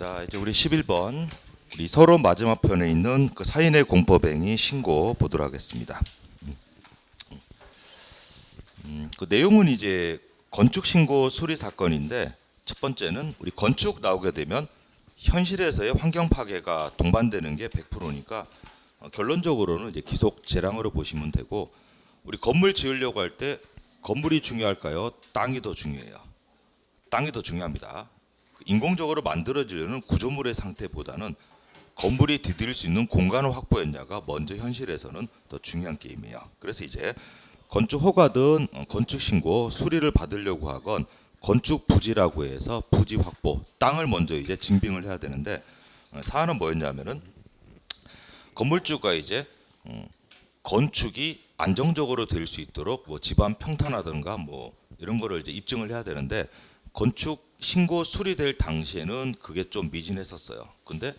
자, 이제 우리 11번 우리 서로 마지막 편에 있는 그 사인의 공법행위 신고 보도록 하겠습니다. 그 내용은 이제 건축 신고 수리 사건인데, 첫 번째는 우리 건축 나오게 되면 현실에서의 환경 파괴가 동반되는 게 100%니까 결론적으로는 이제 기속 재량으로 보시면 되고, 우리 건물 지으려고 할 때 건물이 중요할까요? 땅이 더 중요해요. 땅이 더 중요합니다. 인공적으로 만들어지려는 구조물의 상태보다는 건물이 디딜 수 있는 공간을 확보했냐가 먼저 현실에서는 더 중요한 게임이에요. 그래서 이제 건축 허가든 건축 신고 수리를 받으려고 하건 건축 부지라고 해서 부지 확보, 땅을 먼저 이제 증빙을 해야 되는데, 사안은 뭐였냐면은 건물주가 이제 건축이 안정적으로 될 수 있도록 뭐 집안 평탄하든가 뭐 이런 거를 이제 입증을 해야 되는데, 건축 신고 수리될 당시에는 그게 좀 미진했었어요. 근데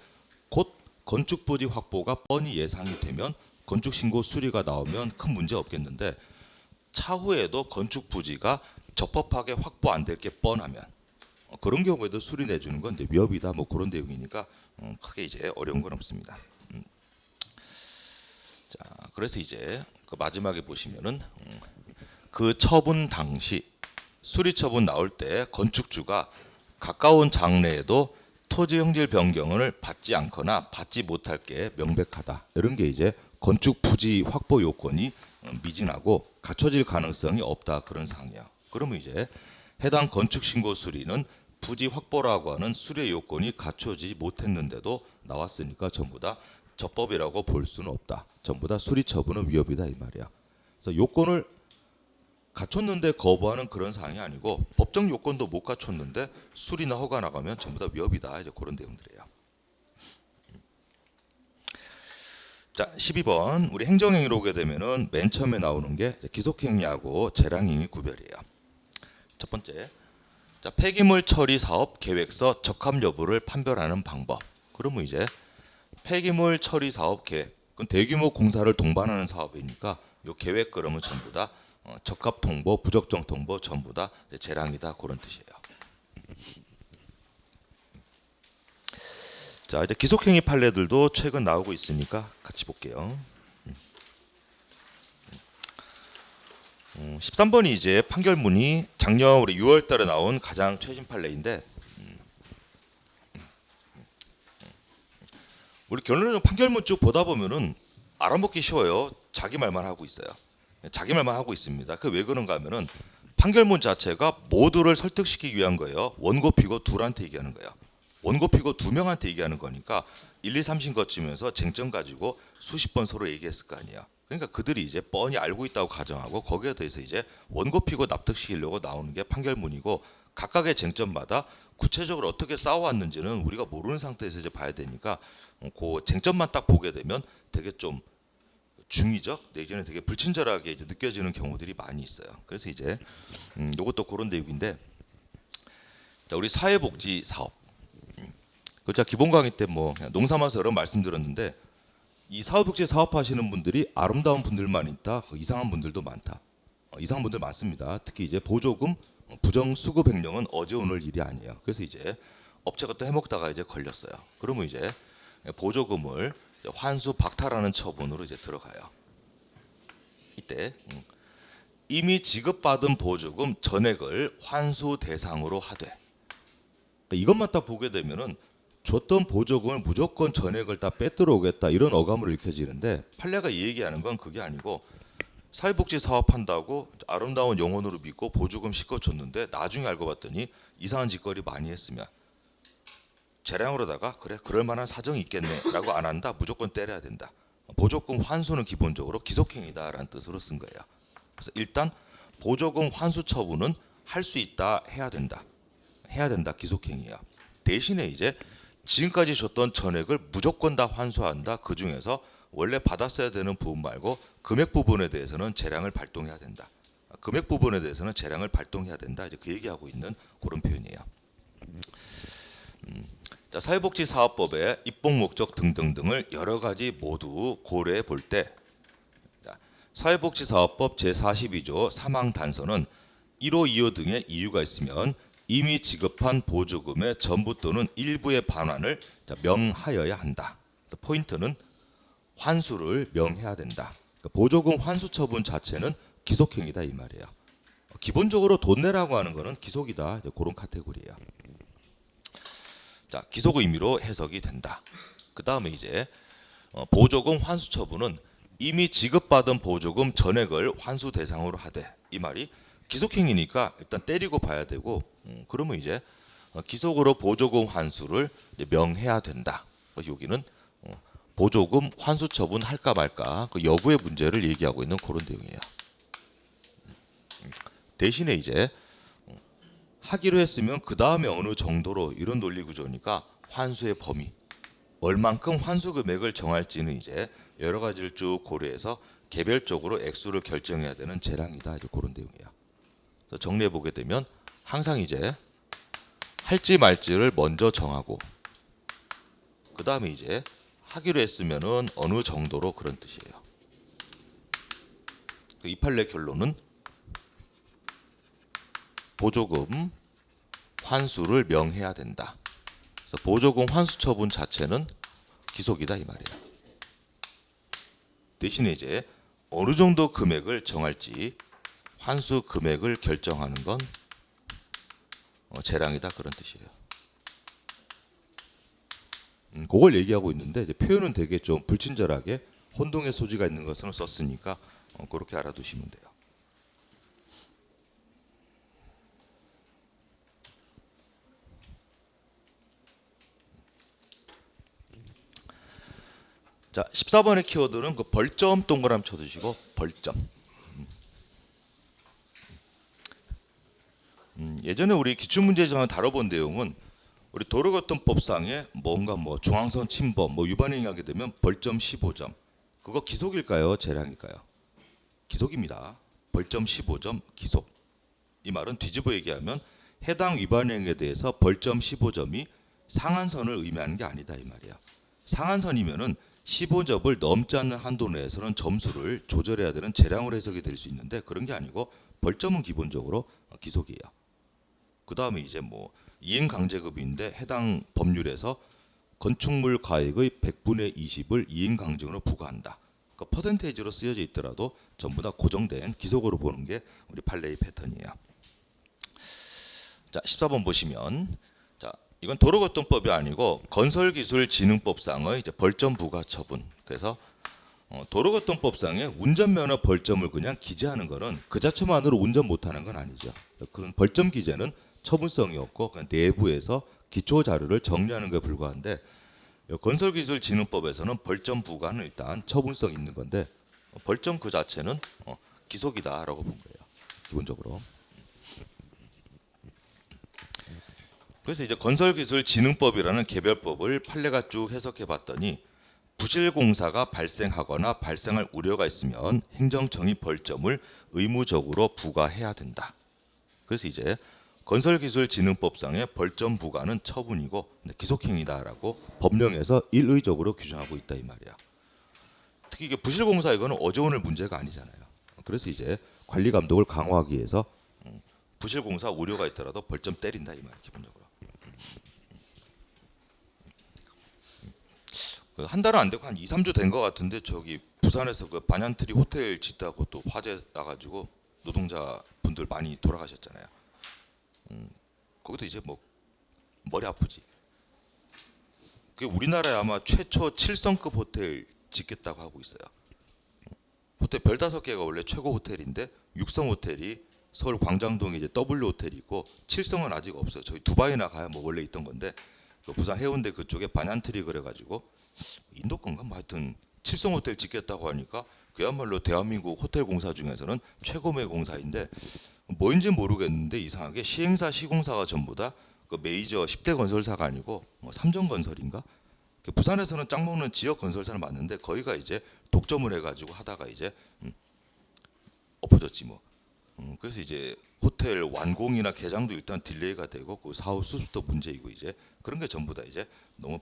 곧 건축 부지 확보가 뻔히 예상이 되면 건축 신고 수리가 나오면 큰 문제 없겠는데, 차후에도 건축 부지가 적법하게 확보 안 될 게 뻔하면 그런 경우에도 수리 내주는 건 이제 위협이다, 뭐 그런 내용이니까 크게 이제 어려운 건 없습니다. 자, 그래서 이제 그 마지막에 보시면은 그 처분 당시 수리 처분 나올 때 건축주가 가까운 장래에도 토지 형질 변경을 받지 않거나 받지 못할 게 명백하다, 이런 게 이제 건축 부지 확보 요건이 미진하고 갖춰질 가능성이 없다, 그런 사항이야. 그러면 이제 해당 건축 신고 수리는 부지 확보라고 하는 수리 요건이 갖춰지지 못했는데도 나왔으니까 전부 다 적법이라고 볼 수는 없다. 전부 다 수리 처분은 위협이다, 이 말이야. 그래서 요건을 갖췄는데 거부하는 그런 사항이 아니고, 법정 요건도 못 갖췄는데 수리나 허가 나가면 전부 다 위협이다, 이제 그런 내용들이에요. 자, 12번 우리 행정행위로 오게 되면은 맨 처음에 나오는 게 기속행위하고 재량행위 구별이에요. 첫 번째, 자, 폐기물 처리 사업 계획서 적합 여부를 판별하는 방법. 그러면 이제 폐기물 처리 사업 계획, 그건 대규모 공사를 동반하는 사업이니까 요 계획 그러면 전부 다 적합 통보, 부적정 통보 전부 다 재량이다, 그런 뜻이에요. 자, 이제 기속행위 판례들도 최근 나오고 있으니까 같이 볼게요. 13번이 이제 판결문이 작년 우리 6월달에 나온 가장 최신 판례인데, 우리 결론적으로 판결문 쭉 보다 보면은 알아먹기 쉬워요. 자기 말만 하고 있어요. 자기 말만 하고 있습니다. 그 왜 그런가 하면은 판결문 자체가 모두를 설득시키기 위한 거예요. 원고 피고 둘한테 얘기하는 거예요. 원고 피고 두 명한테 얘기하는 거니까 1, 2, 3심 거치면서 쟁점 가지고 수십 번 서로 얘기했을 거 아니에요. 그러니까 그들이 이제 뻔히 알고 있다고 가정하고 거기에 대해서 이제 원고 피고 납득시키려고 나오는 게 판결문이고, 각각의 쟁점마다 구체적으로 어떻게 싸워왔는지는 우리가 모르는 상태에서 이제 봐야 되니까 그 쟁점만 딱 보게 되면 되게 좀 중의적 내지는 되게 불친절하게 이제 느껴지는 경우들이 많이 있어요. 그래서 이제 이것도 그런 내용인데, 자, 우리 사회복지 사업. 그 제가 기본 강의 때 뭐 농사마서 여러 말씀드렸는데, 이 사회복지 사업하시는 분들이 아름다운 분들만 있다, 이상한 분들도 많다. 이상한 분들 많습니다. 특히 이제 보조금 부정 수급 횡령은 어제 오늘 일이 아니에요. 그래서 이제 업체가 또 해먹다가 이제 걸렸어요. 그러면 이제 보조금을 환수 박탈하는 처분으로 이제 들어가요. 이때 이미 지급받은 보조금 전액을 환수 대상으로 하되, 이것만 딱 보게 되면은 줬던 보조금을 무조건 전액을 다 빼들어 오겠다, 이런 어감으로 읽혀지는데, 판례가 이 얘기하는 건 그게 아니고, 사회복지 사업한다고 아름다운 영혼으로 믿고 보조금 싣어줬는데 나중에 알고 봤더니 이상한 짓거리 많이 했으면 재량으로다가 그래 그럴 만한 사정이 있겠네라고 안 한다, 무조건 때려야 된다. 보조금 환수는 기본적으로 기속행위다라는 뜻으로 쓴 거예요. 그래서 일단 보조금 환수 처분은 할 수 있다, 해야 된다, 기속행위야. 대신에 이제 지금까지 줬던 전액을 무조건 다 환수한다. 그 중에서 원래 받았어야 되는 부분 말고 금액 부분에 대해서는 재량을 발동해야 된다. 금액 부분에 대해서는 재량을 발동해야 된다. 이제 그 얘기하고 있는 그런 표현이에요. 자, 사회복지사업법의 입법 목적 등등등을 여러 가지 모두 고려해 볼 때, 사회복지사업법 제42조 사망 단서는 1호, 2호 등의 이유가 있으면 이미 지급한 보조금의 전부 또는 일부의 반환을 명하여야 한다. 포인트는 환수를 명해야 된다. 보조금 환수 처분 자체는 기속행위다 이 말이에요. 기본적으로 돈 내라고 하는 거는 기속이다. 그런 카테고리예요. 자, 기속 의미로 해석이 된다. 그 다음에 이제 보조금 환수 처분은 이미 지급받은 보조금 전액을 환수 대상으로 하되, 이 말이 기속행위니까 일단 때리고 봐야 되고, 그러면 이제 기속으로 보조금 환수를 이제 명해야 된다. 여기는 보조금 환수 처분 할까 말까 그 여부의 문제를 얘기하고 있는 그런 내용이에요. 대신에 이제 하기로 했으면 그 다음에 어느 정도로, 이런 논리 구조니까 환수의 범위, 얼만큼 환수 금액을 정할지는 이제 여러 가지를 쭉 고려해서 개별적으로 액수를 결정해야 되는 재량이다. 이제 그런 내용이야. 정리해 보게 되면 항상 이제 할지 말지를 먼저 정하고, 그 다음에 이제 하기로 했으면은 어느 정도로, 그런 뜻이에요. 이 판례 결론은 보조금 환수를 명해야 된다. 그래서 보조금 환수 처분 자체는 기속이다 이 말이에요. 대신에 이제 어느 정도 금액을 정할지 환수 금액을 결정하는 건 재량이다, 그런 뜻이에요. 그걸 얘기하고 있는데 이제 표현은 되게 좀 불친절하게 혼동의 소지가 있는 것을 썼으니까 그렇게 알아두시면 돼요. 자, 14번의 키워드는 그 벌점 동그라미 쳐두시고 벌점. 예전에 우리 기출문제집만 다뤄본 내용은 우리 도로교통법상에 뭔가 뭐 중앙선 침범 뭐 위반행위하게 되면 벌점 15점. 그거 기속일까요? 재량일까요? 기속입니다. 벌점 15점 기속. 이 말은 뒤집어 얘기하면 해당 위반행위에 대해서 벌점 15점이 상한선을 의미하는 게 아니다 이 말이야. 상한선이면은 15점을 넘지 않는 한도 내에서는 점수를 조절해야 되는 재량으로 해석이 될 수 있는데, 그런 게 아니고 벌점은 기본적으로 기속이에요. 그 다음에 이제 뭐 이행강제급인데 해당 법률에서 건축물 가액의 100분의 20을 이행강제로 부과한다. 그 퍼센테이지로 쓰여져 있더라도 전부 다 고정된 기속으로 보는 게 우리 판례의 패턴이에요. 자, 14번 보시면, 자, 이건 도로교통법이 아니고 건설기술진흥법상의 이제 벌점 부과 처분. 그래서 도로교통법상의 운전면허 벌점을 그냥 기재하는 거는 그 자체만으로 운전 못하는 건 아니죠. 그런 벌점 기재는 처분성이 없고 그냥 내부에서 기초 자료를 정리하는 것에 불과한데, 건설기술진흥법에서는 벌점 부과는 일단 처분성 있는 건데 벌점 그 자체는 기속이다라고 본 거예요. 기본적으로. 그래서 이제 건설기술진흥법이라는 개별법을 판례가 쭉 해석해 봤더니, 부실공사가 발생하거나 발생할 우려가 있으면 행정청이 벌점을 의무적으로 부과해야 된다. 그래서 이제 건설기술진흥법상의 벌점 부과는 처분이고 기속행위다라고 법령에서 일의적으로 규정하고 있다 이 말이야. 특히 이게 부실공사, 이거는 어제 오늘 문제가 아니잖아요. 그래서 이제 관리감독을 강화하기 위해서 부실공사 우려가 있더라도 벌점 때린다 이 말이야, 기본적으로. 한 달은 안 되고 한 2, 3주 된 것 같은데, 저기 부산에서 그 반얀트리 호텔 짓다고 또 화재 나가지고 노동자 분들 많이 돌아가셨잖아요. 거기도 이제 뭐 머리 아프지. 그게 우리나라에 아마 최초 7성급 호텔 짓겠다고 하고 있어요. 호텔 별 5개가 원래 최고 호텔인데 6성 호텔이 서울 광장동에 이제 W 호텔이 있고 7성은 아직 없어요. 저희 두바이나 가야 뭐 원래 있던 건데, 그 부산 해운대 그쪽에 반얀트리 그래가지고 인도 건가 뭐 하여튼 7성 호텔 짓겠다고 하니까 그야말로 대한민국 호텔 공사 중에서는 최고의 공사인데, 뭐인지 모르겠는데 이상하게 시행사 시공사가 전부 다 그 메이저 10대 건설사가 아니고 뭐 삼성건설인가, 부산에서는 짱 먹는 지역 건설사는 맞는데 거기가 이제 독점을 해가지고 하다가 이제 엎어졌지 뭐. 그래서 이제 호텔 완공이나 개장도 일단 딜레이가 되고 그 사후 수습도 문제이고, 이제 그런 게 전부 다 이제 너무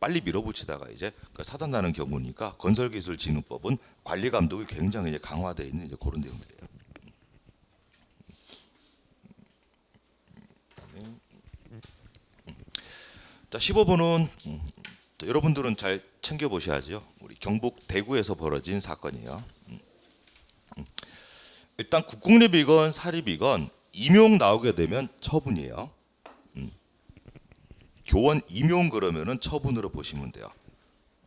빨리 밀어붙이다가 이제 사단 나는 경우니까 건설기술진흥법은 관리 감독이 굉장히 이제 강화되어 있는 이제 그런 내용들이에요. 자, 15번은 여러분들은 잘 챙겨 보셔야죠. 우리 경북 대구에서 벌어진 사건이에요. 일단 국공립이건 사립이건 임용 나오게 되면 처분이에요. 교원 임용 그러면은 처분으로 보시면 돼요.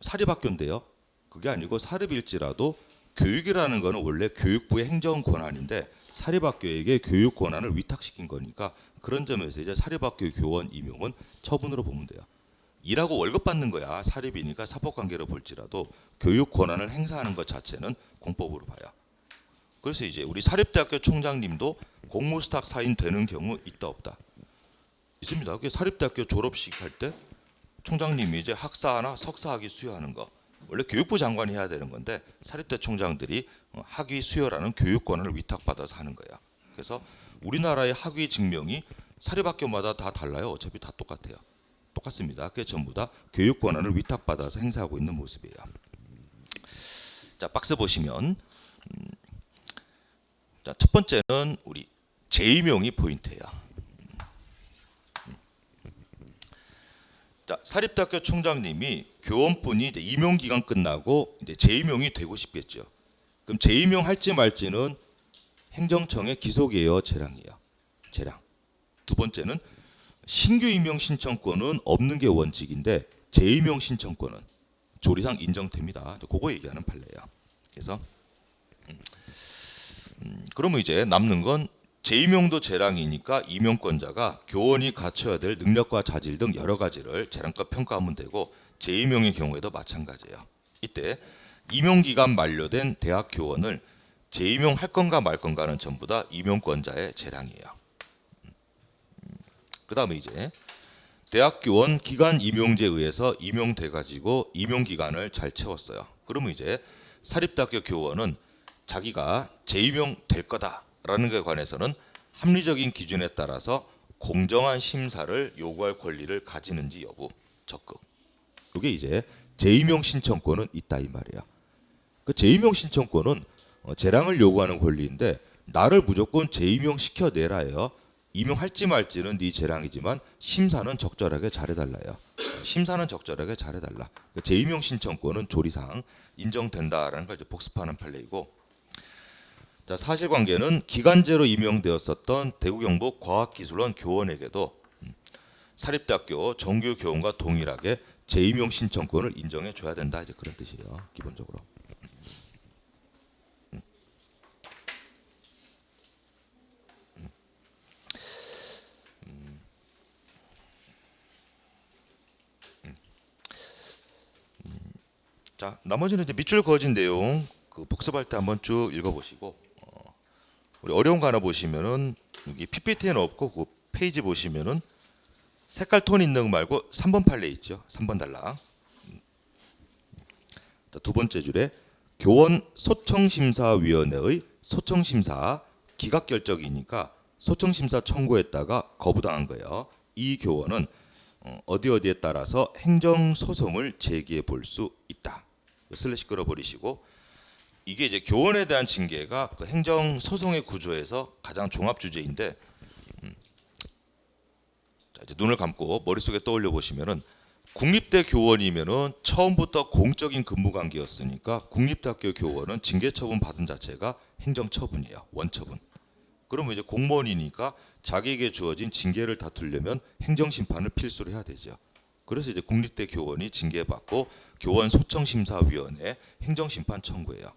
사립학교인데요. 그게 아니고 사립일지라도 교육이라는 거는 원래 교육부의 행정 권한인데 사립학교에게 교육 권한을 위탁시킨 거니까 그런 점에서 이제 사립학교 교원 임용은 처분으로 보면 돼요. 일하고 월급 받는 거야. 사립이니까 사법관계로 볼지라도 교육 권한을 행사하는 것 자체는 공법으로 봐요. 그래서 이제 우리 사립대학교 총장님도 공무스탁 사인 되는 경우 있다 없다? 있습니다. 그게 사립대학교 졸업식 할 때 총장님이 이제 학사나 석사학위 수여하는 거 원래 교육부 장관이 해야 되는 건데 사립대 총장들이 학위 수여라는 교육 권한을 위탁받아서 하는 거야. 그래서 우리나라의 학위 증명이 사립학교마다 다 달라요. 어차피 다 똑같아요. 똑같습니다. 그게 전부 다 교육 권한을 위탁받아서 행사하고 있는 모습이에요. 자, 박스 보시면 자, 첫 번째는 우리 재임용이 포인트예요. 자, 사립대학교 총장님이 교원분이 이제 임용 기간 끝나고 이제 재임용이 되고 싶겠죠. 그럼 재임용 할지 말지는 행정청의 기소개혁 재량이에요. 재량. 두 번째는 신규 임용 신청권은 없는 게 원칙인데 재임용 신청권은 조리상 인정됩니다. 그거 얘기하는 판례예요. 그래서 그러면 이제 남는 건 재임용도 재량이니까 임용권자가 교원이 갖춰야 될 능력과 자질 등 여러 가지를 재량껏 평가하면 되고 재임용의 경우에도 마찬가지예요. 이때 임용기간 만료된 대학 교원을 재임용할 건가 말 건가는 전부 다 임용권자의 재량이에요. 그 다음에 이제 대학 교원 기간 임용제에 의해서 임용돼 가지고 임용기간을 잘 채웠어요. 그러면 이제 사립대학교 교원은 자기가 재임용 될 거다라는 것에 관해서는 합리적인 기준에 따라서 공정한 심사를 요구할 권리를 가지는지 여부 적극. 이게 이제 재임용 신청권은 있다 이 말이야. 그 재임용 신청권은 재량을 요구하는 권리인데 나를 무조건 재임용 시켜내라예요. 임용할지 말지는 네 재량이지만 심사는 적절하게 잘해달라요. 심사는 적절하게 잘해달라. 재임용 신청권은 조리상 인정된다라는 걸 이제 복습하는 판례이고. 자, 사실관계는 기간제로 임용되었었던 대구 경북 과학기술원 교원에게도 사립대학교 정규 교원과 동일하게 재임용 신청권을 인정해 줘야 된다. 이제 그런 뜻이에요. 기본적으로. 자, 나머지는 이제 밑줄 그어진 내용 그 복습할 때 한번 쭉 읽어보시고 우리 어려운 거 하나 보시면은 여기 PPT에는 없고 그 페이지 보시면은 색깔 톤 있는 거 말고 3번 판례 있죠. 3번 달랑. 자, 두 번째 줄에 교원 소청심사위원회의 소청심사 기각 결정이니까 소청심사 청구했다가 거부당한 거예요. 이 교원은 어디에 따라서 행정소송을 제기해 볼 수 있다. 슬래시 끌어버리시고 이게 이제 교원에 대한 징계가 그 행정소송의 구조에서 가장 종합 주제인데 자, 이제 눈을 감고 머릿속에 떠올려 보시면은 국립대 교원이면은 처음부터 공적인 근무 관계였으니까 국립대학교 교원은 징계 처분 받은 자체가 행정처분이에요. 원처분. 그러면 이제 공무원이니까 자기에게 주어진 징계를 다투려면 행정심판을 필수로 해야 되죠. 그래서 이제 국립대 교원이 징계받고 교원 소청심사위원회 행정심판 청구해요.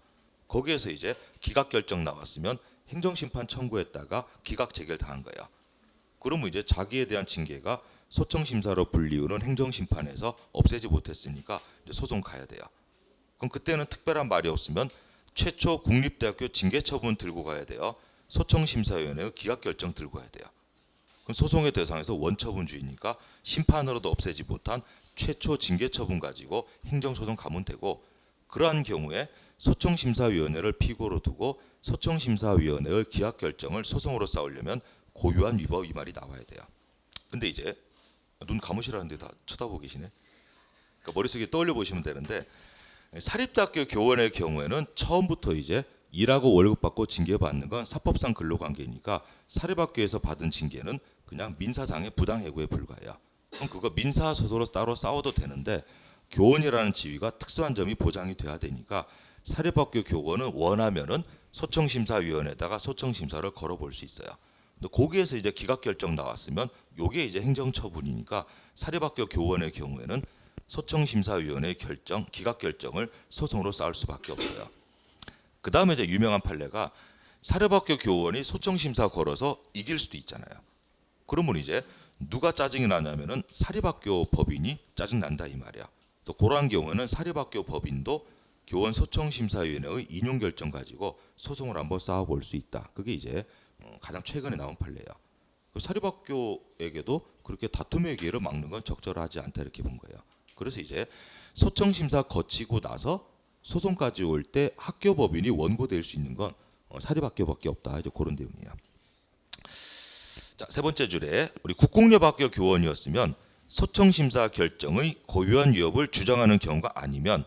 거기에서 이제 기각 결정 나왔으면 행정심판 청구했다가 기각 재결 당한 거예요. 그러면 이제 자기에 대한 징계가 소청심사로 불리우는 행정심판에서 없애지 못했으니까 이제 소송 가야 돼요. 그럼 그때는 특별한 말이 없으면 최초 국립대학교 징계처분 들고 가야 돼요. 소청심사위원회의 기각결정 들고 가야 돼요. 그럼 소송의 대상에서 원처분주의니까 심판으로도 없애지 못한 최초 징계처분 가지고 행정소송 가면 되고 그러한 경우에 소청심사위원회를 피고로 두고 소청심사위원회의 기각결정을 소송으로 쌓으려면 고유한 위법 이 말이 나와야 돼요. 근데 이제 눈 감으시라는데 다 쳐다보고 계시네. 그러니까 머릿속에 떠올려 보시면 되는데 사립대학교 교원의 경우에는 처음부터 이제 일하고 월급 받고 징계받는 건 사법상 근로관계니까 사립학교에서 받은 징계는 그냥 민사상의 부당해고에 불과해요. 그럼 그거 민사소송으로 따로 싸워도 되는데 교원이라는 지위가 특수한 점이 보장이 돼야 되니까 사립학교 교원은 원하면은 소청심사위원회에다가 소청심사를 걸어볼 수 있어요. 근데 거기에서 이제 기각결정 나왔으면 요게 이제 행정처분이니까 사립학교 교원의 경우에는 소청심사위원회의 결정, 기각결정을 소송으로 쌓을 수밖에 없어요. 그 다음에 이제 유명한 판례가 사립학교 교원이 소청심사 걸어서 이길 수도 있잖아요. 그러면 이제 누가 짜증이 나냐면은 사립학교 법인이 짜증 난다 이 말이야. 또 그러한 경우에는 사립학교 법인도 교원 소청심사위원회의 인용 결정 가지고 소송을 한번 쌓아볼 수 있다. 그게 이제 가장 최근에 나온 판례예요. 사립학교에게도 그렇게 다툼의 기회를 막는 건 적절하지 않다 이렇게 본 거예요. 그래서 이제 소청심사 거치고 나서 소송까지 올 때 학교 법인이 원고될 수 있는 건 사립학교밖에 없다. 이제 그런 내용이에요. 자, 세 번째 줄에 우리 국공립학교 교원이었으면 소청심사 결정의 고유한 위협을 주장하는 경우가 아니면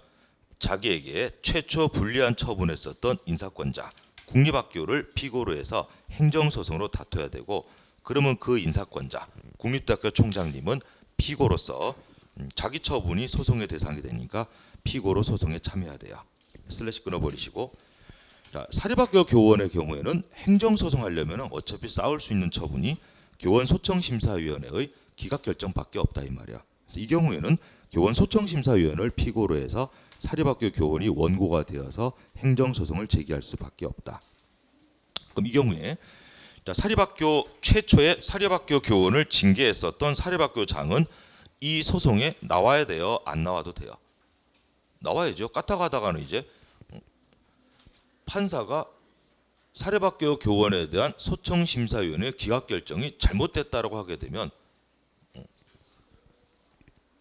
자기에게 최초 불리한 처분했었던 인사권자 국립학교를 피고로 해서 행정소송으로 다퉈야 되고 그러면 그 인사권자 국립대학교 총장님은 피고로서 자기 처분이 소송의 대상이 되니까 피고로 소송에 참여해야 돼요. 슬래시 끊어버리시고 자, 사립학교 교원의 경우에는 행정소송하려면 어차피 싸울 수 있는 처분이 교원소청심사위원회의 기각결정밖에 없다 이 말이야. 그래서 이 경우에는 교원소청심사위원회를 피고로 해서 사립학교 교원이 원고가 되어서 행정소송을 제기할 수밖에 없다. 그럼 이 경우에 자, 사립학교 최초의 사립학교 교원을 징계했었던 사립학교장은 이 소송에 나와야 돼요? 안 나와도 돼요? 나와야죠. 까딱하다가는 이제 판사가 사립학교 교원에 대한 소청심사위원회 기각결정이 잘못됐다라고 하게 되면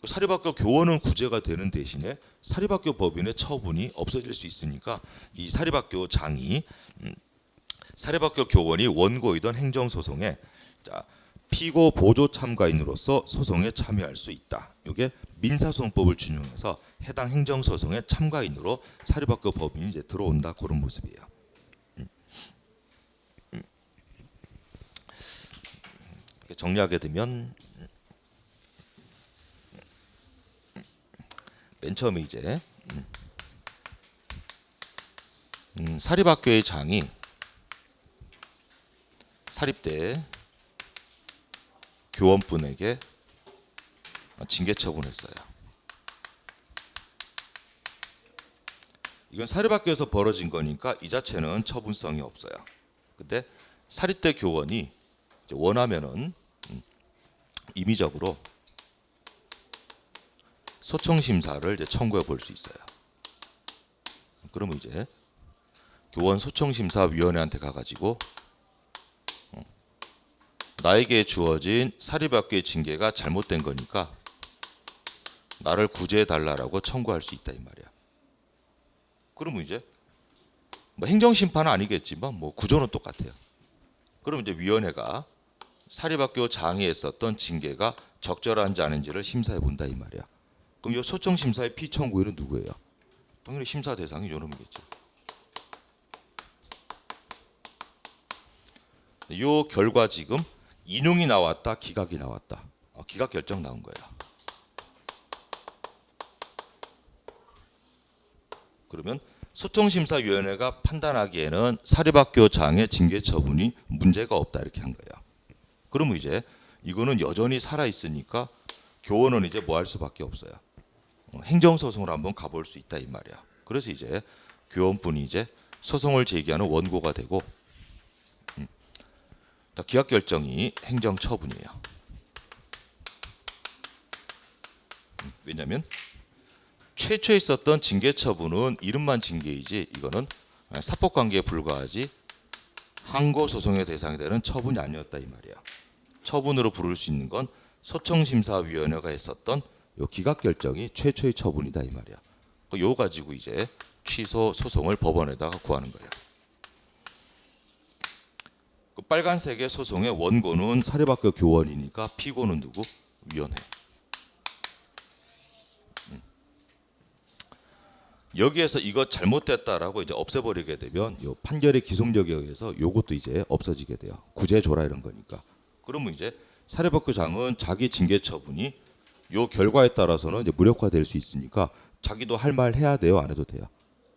사립학교 교원은 구제가 되는 대신에 사립학교 법인의 처분이 없어질 수 있으니까 이 사립학교장이 사립학교 교원이 원고이던 행정소송에 피고 보조 참가인으로서 소송에 참여할 수 있다. 이게 민사소송법을 준용해서 해당 행정소송의 참가인으로 사립학교 법인이 이제 들어온다 그런 모습이에요. 정리하게 되면 맨 처음에 이제 사립학교의 장이 사립대 교원분에게 징계 처분했어요. 이건 사립학교에서 벌어진 거니까 이 자체는 처분성이 없어요. 근데 사립대 교원이 원하면은 임의적으로 소청심사를 이제 청구해 볼 수 있어요. 그러면 이제 교원 소청심사위원회한테 가가지고 나에게 주어진 사립학교의 징계가 잘못된 거니까 나를 구제해 달라라고 청구할 수 있다 이 말이야. 그러면 이제 뭐 행정심판은 아니겠지만 뭐 구조는 똑같아요. 그럼 이제 위원회가 사립학교 장이 했었던 징계가 적절한지 아닌지를 심사해 본다 이 말이야. 그럼 이 소청심사의 피청구인은 누구예요? 당연히 심사 대상이 요놈이겠죠. 이 결과 지금 인용이 나왔다, 기각이 나왔다. 기각 결정 나온 거예요. 그러면 소청심사위원회가 판단하기에는 사립학교 장의 징계 처분이 문제가 없다 이렇게 한 거예요. 그러면 이제 이거는 여전히 살아 있으니까 교원은 이제 뭐 할 수밖에 없어요. 행정소송을 한번 가볼 수 있다 이 말이야. 그래서 이제 교원분이 이제 소송을 제기하는 원고가 되고 기각 결정이 행정 처분이에요. 왜냐하면 최초에 있었던 징계 처분은 이름만 징계이지 이거는 사법 관계에 불과하지 항고 소송의 대상이 되는 처분이 아니었다 이 말이야. 처분으로 부를 수 있는 건 소청심사위원회가 했었던 요 기각 결정이 최초의 처분이다 이 말이야. 요 가지고 이제 취소 소송을 법원에다가 구하는 거예요. 그 빨간색의 소송의 원고는 사립학교 교원이니까 피고는 누구? 위원회. 여기에서 이거 잘못됐다라고 이제 없애버리게 되면 요 판결의 기속력에 의해서 요것도 이제 없어지게 돼요. 구제줘라 이런 거니까. 그러면 이제 사립학교장은 자기 징계 처분이 요 결과에 따라서는 이제 무력화될 수 있으니까 자기도 할 말 해야 돼요, 안 해도 돼요?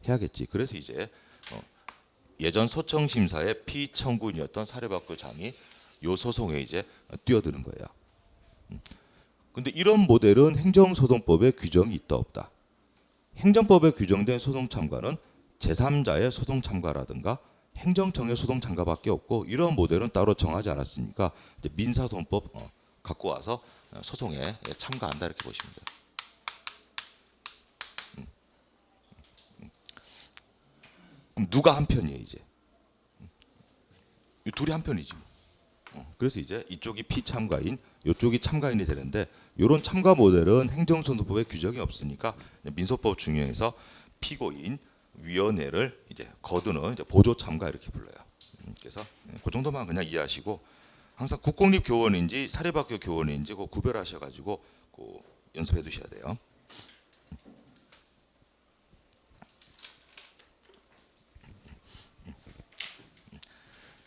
해야겠지. 그래서 이제 예전 소청 심사의 피청구인이었던 사립학교장이 요 소송에 이제 뛰어드는 거예요. 근데 이런 모델은 행정소송법에 규정이 있다 없다. 행정법에 규정된 소송 참가는 제3자의 소송 참가라든가 행정청의 소송 참가밖에 없고 이런 모델은 따로 정하지 않았으니까 이제 민사소송법 갖고 와서 소송에 참가한다 이렇게 보시면 돼요. 그럼 누가 한 편이에요 이제? 이 둘이 한 편이지. 그래서 이제 이쪽이 피참가인, 이쪽이 참가인이 되는데 이런 참가 모델은 행정소송법에 규정이 없으니까 민소법 중용에서 피고인 위원회를 이제 거두는 이제 보조 참가 이렇게 불러요. 그래서 그 정도만 그냥 이해하시고 항상 국공립 교원인지 사립학교 교원인지 그 구별하셔가지고 그 연습해 두셔야 돼요.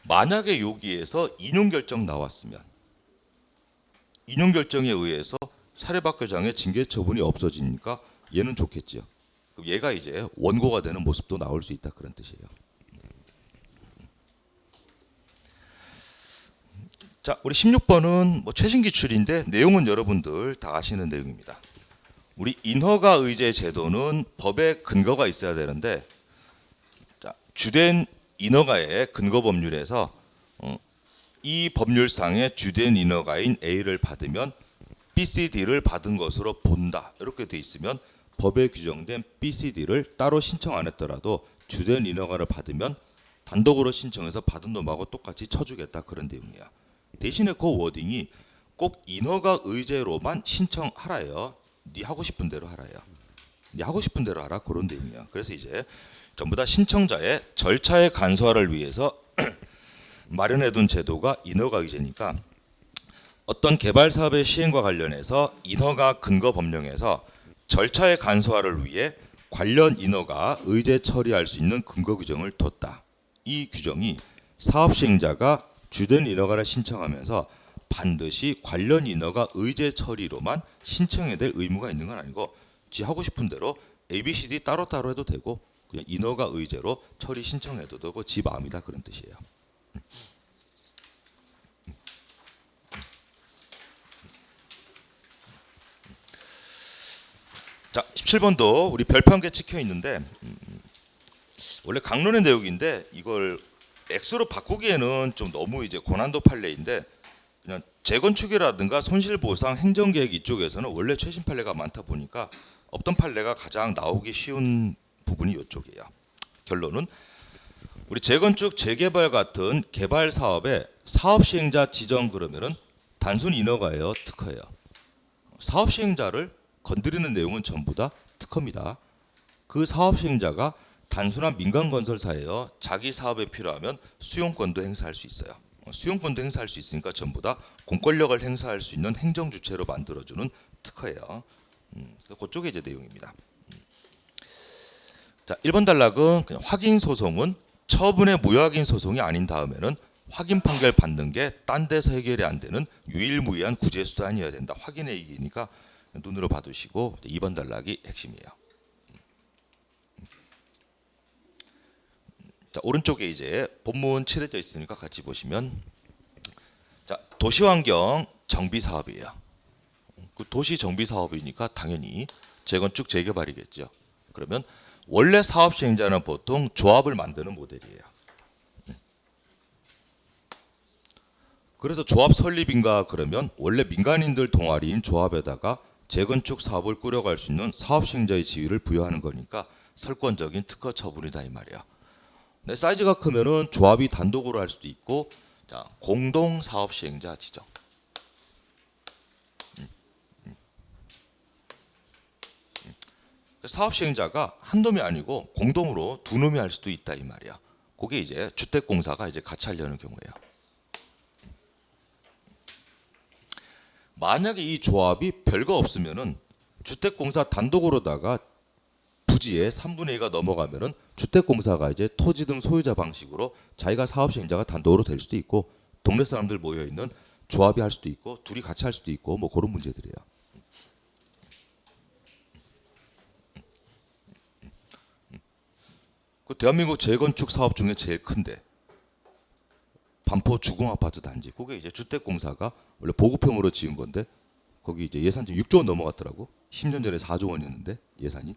만약에 여기에서 인용 결정 나왔으면 인용 결정에 의해서 사립학교장의 징계 처분이 없어지니까 얘는 좋겠지요. 그럼 얘가 이제 원고가 되는 모습도 나올 수 있다 그런 뜻이에요. 자, 우리 16번은 뭐 최신 기출인데 내용은 여러분들 다 아시는 내용입니다. 우리 인허가 의제 제도는 법에 근거가 있어야 되는데 자, 주된 인허가의 근거 법률에서 이 법률상의 주된 인허가인 A를 받으면 B, C, D를 받은 것으로 본다 이렇게 돼 있으면 법에 규정된 B, C, D를 따로 신청 안 했더라도 주된 인허가를 받으면 단독으로 신청해서 받은 놈하고 똑같이 쳐주겠다 그런 내용이야. 대신에 그 워딩이 꼭 인허가 의제로만 신청하라요. 네 하고 싶은 대로 하라요. 네 하고 싶은 대로 하라 그런 내용이야. 그래서 이제 전부 다 신청자의 절차의 간소화를 위해서 마련해둔 제도가 인허가 의제니까 어떤 개발 사업의 시행과 관련해서 인허가 근거 법령에서 절차의 간소화를 위해 관련 인허가 의제 처리할 수 있는 근거 규정을 뒀다. 이 규정이 사업 시행자가 주된 인허가를 신청하면서 반드시 관련 인허가 의제 처리로만 신청해야 될 의무가 있는 건 아니고 지 하고 싶은 대로 A, B, C, D 따로따로 해도 되고 그냥 인허가 의제로 처리 신청해도 되고 지 마음이다 그런 뜻이에요. 자, 17번도 우리 별표 한 개 찍혀 있는데 원래 강론의 내용인데 이걸 X로 바꾸기에는 좀 너무 이제 고난도 판례인데 그냥 재건축이라든가 손실보상 행정계획 이쪽에서는 원래 최신 판례가 많다 보니까 없던 판례가 가장 나오기 쉬운 부분이 이쪽이에요. 결론은 우리 재건축, 재개발 같은 개발 사업의 사업 시행자 지정 그러면은 단순 인허가예요, 특허예요. 사업 시행자를 건드리는 내용은 전부 다 특허입니다. 그 사업 시행자가 단순한 민간 건설사예요. 자기 사업에 필요하면 수용권도 행사할 수 있어요. 수용권도 행사할 수 있으니까 전부 다 공권력을 행사할 수 있는 행정 주체로 만들어주는 특허예요. 그쪽에 이제 내용입니다. 자, 1번 단락은 그냥 확인 소송은 처분의 무효확인 소송이 아닌 다음에는 확인 판결 받는 게 딴 데서 해결이 안 되는 유일무이한 구제 수단이어야 된다. 확인의 이기니까 눈으로 봐두시고 2번 단락이 핵심이에요. 자, 오른쪽에 이제 본문 칠해져 있으니까 같이 보시면 자, 도시환경 정비 사업이에요. 그 도시 정비 사업이니까 당연히 재건축 재개발이겠죠. 그러면 원래 사업 시행자는 보통 조합을 만드는 모델이에요. 그래서 조합 설립인가 그러면 원래 민간인들 동아리인 조합에다가 재건축 사업을 꾸려갈 수 있는 사업 시행자의 지위를 부여하는 거니까 설권적인 특허 처분이다 이 말이야. 근데 사이즈가 크면은 조합이 단독으로 할 수도 있고, 자, 공동 사업 시행자 지정. 사업 시행자가 한 놈이 아니고 공동으로 두 놈이 할 수도 있다 이 말이야. 그게 이제 주택공사가 이제 같이 하려는 경우예요. 만약에 이 조합이 별거 없으면은 주택공사 단독으로다가 부지의 3분의 2가 넘어가면은 주택공사가 이제 토지 등 소유자 방식으로 자기가 사업 시행자가 단독으로 될 수도 있고 동네 사람들 모여 있는 조합이 할 수도 있고 둘이 같이 할 수도 있고 뭐 그런 문제들이에요. 그 대한민국 재건축 사업 중에 제일 큰데 반포 주공 아파트 단지 그게 이제 주택공사가 원래 보급형으로 지은 건데 거기 이제 예산 좀 6조 원 넘어갔더라고. 10년 전에 4조 원이었는데 예산이.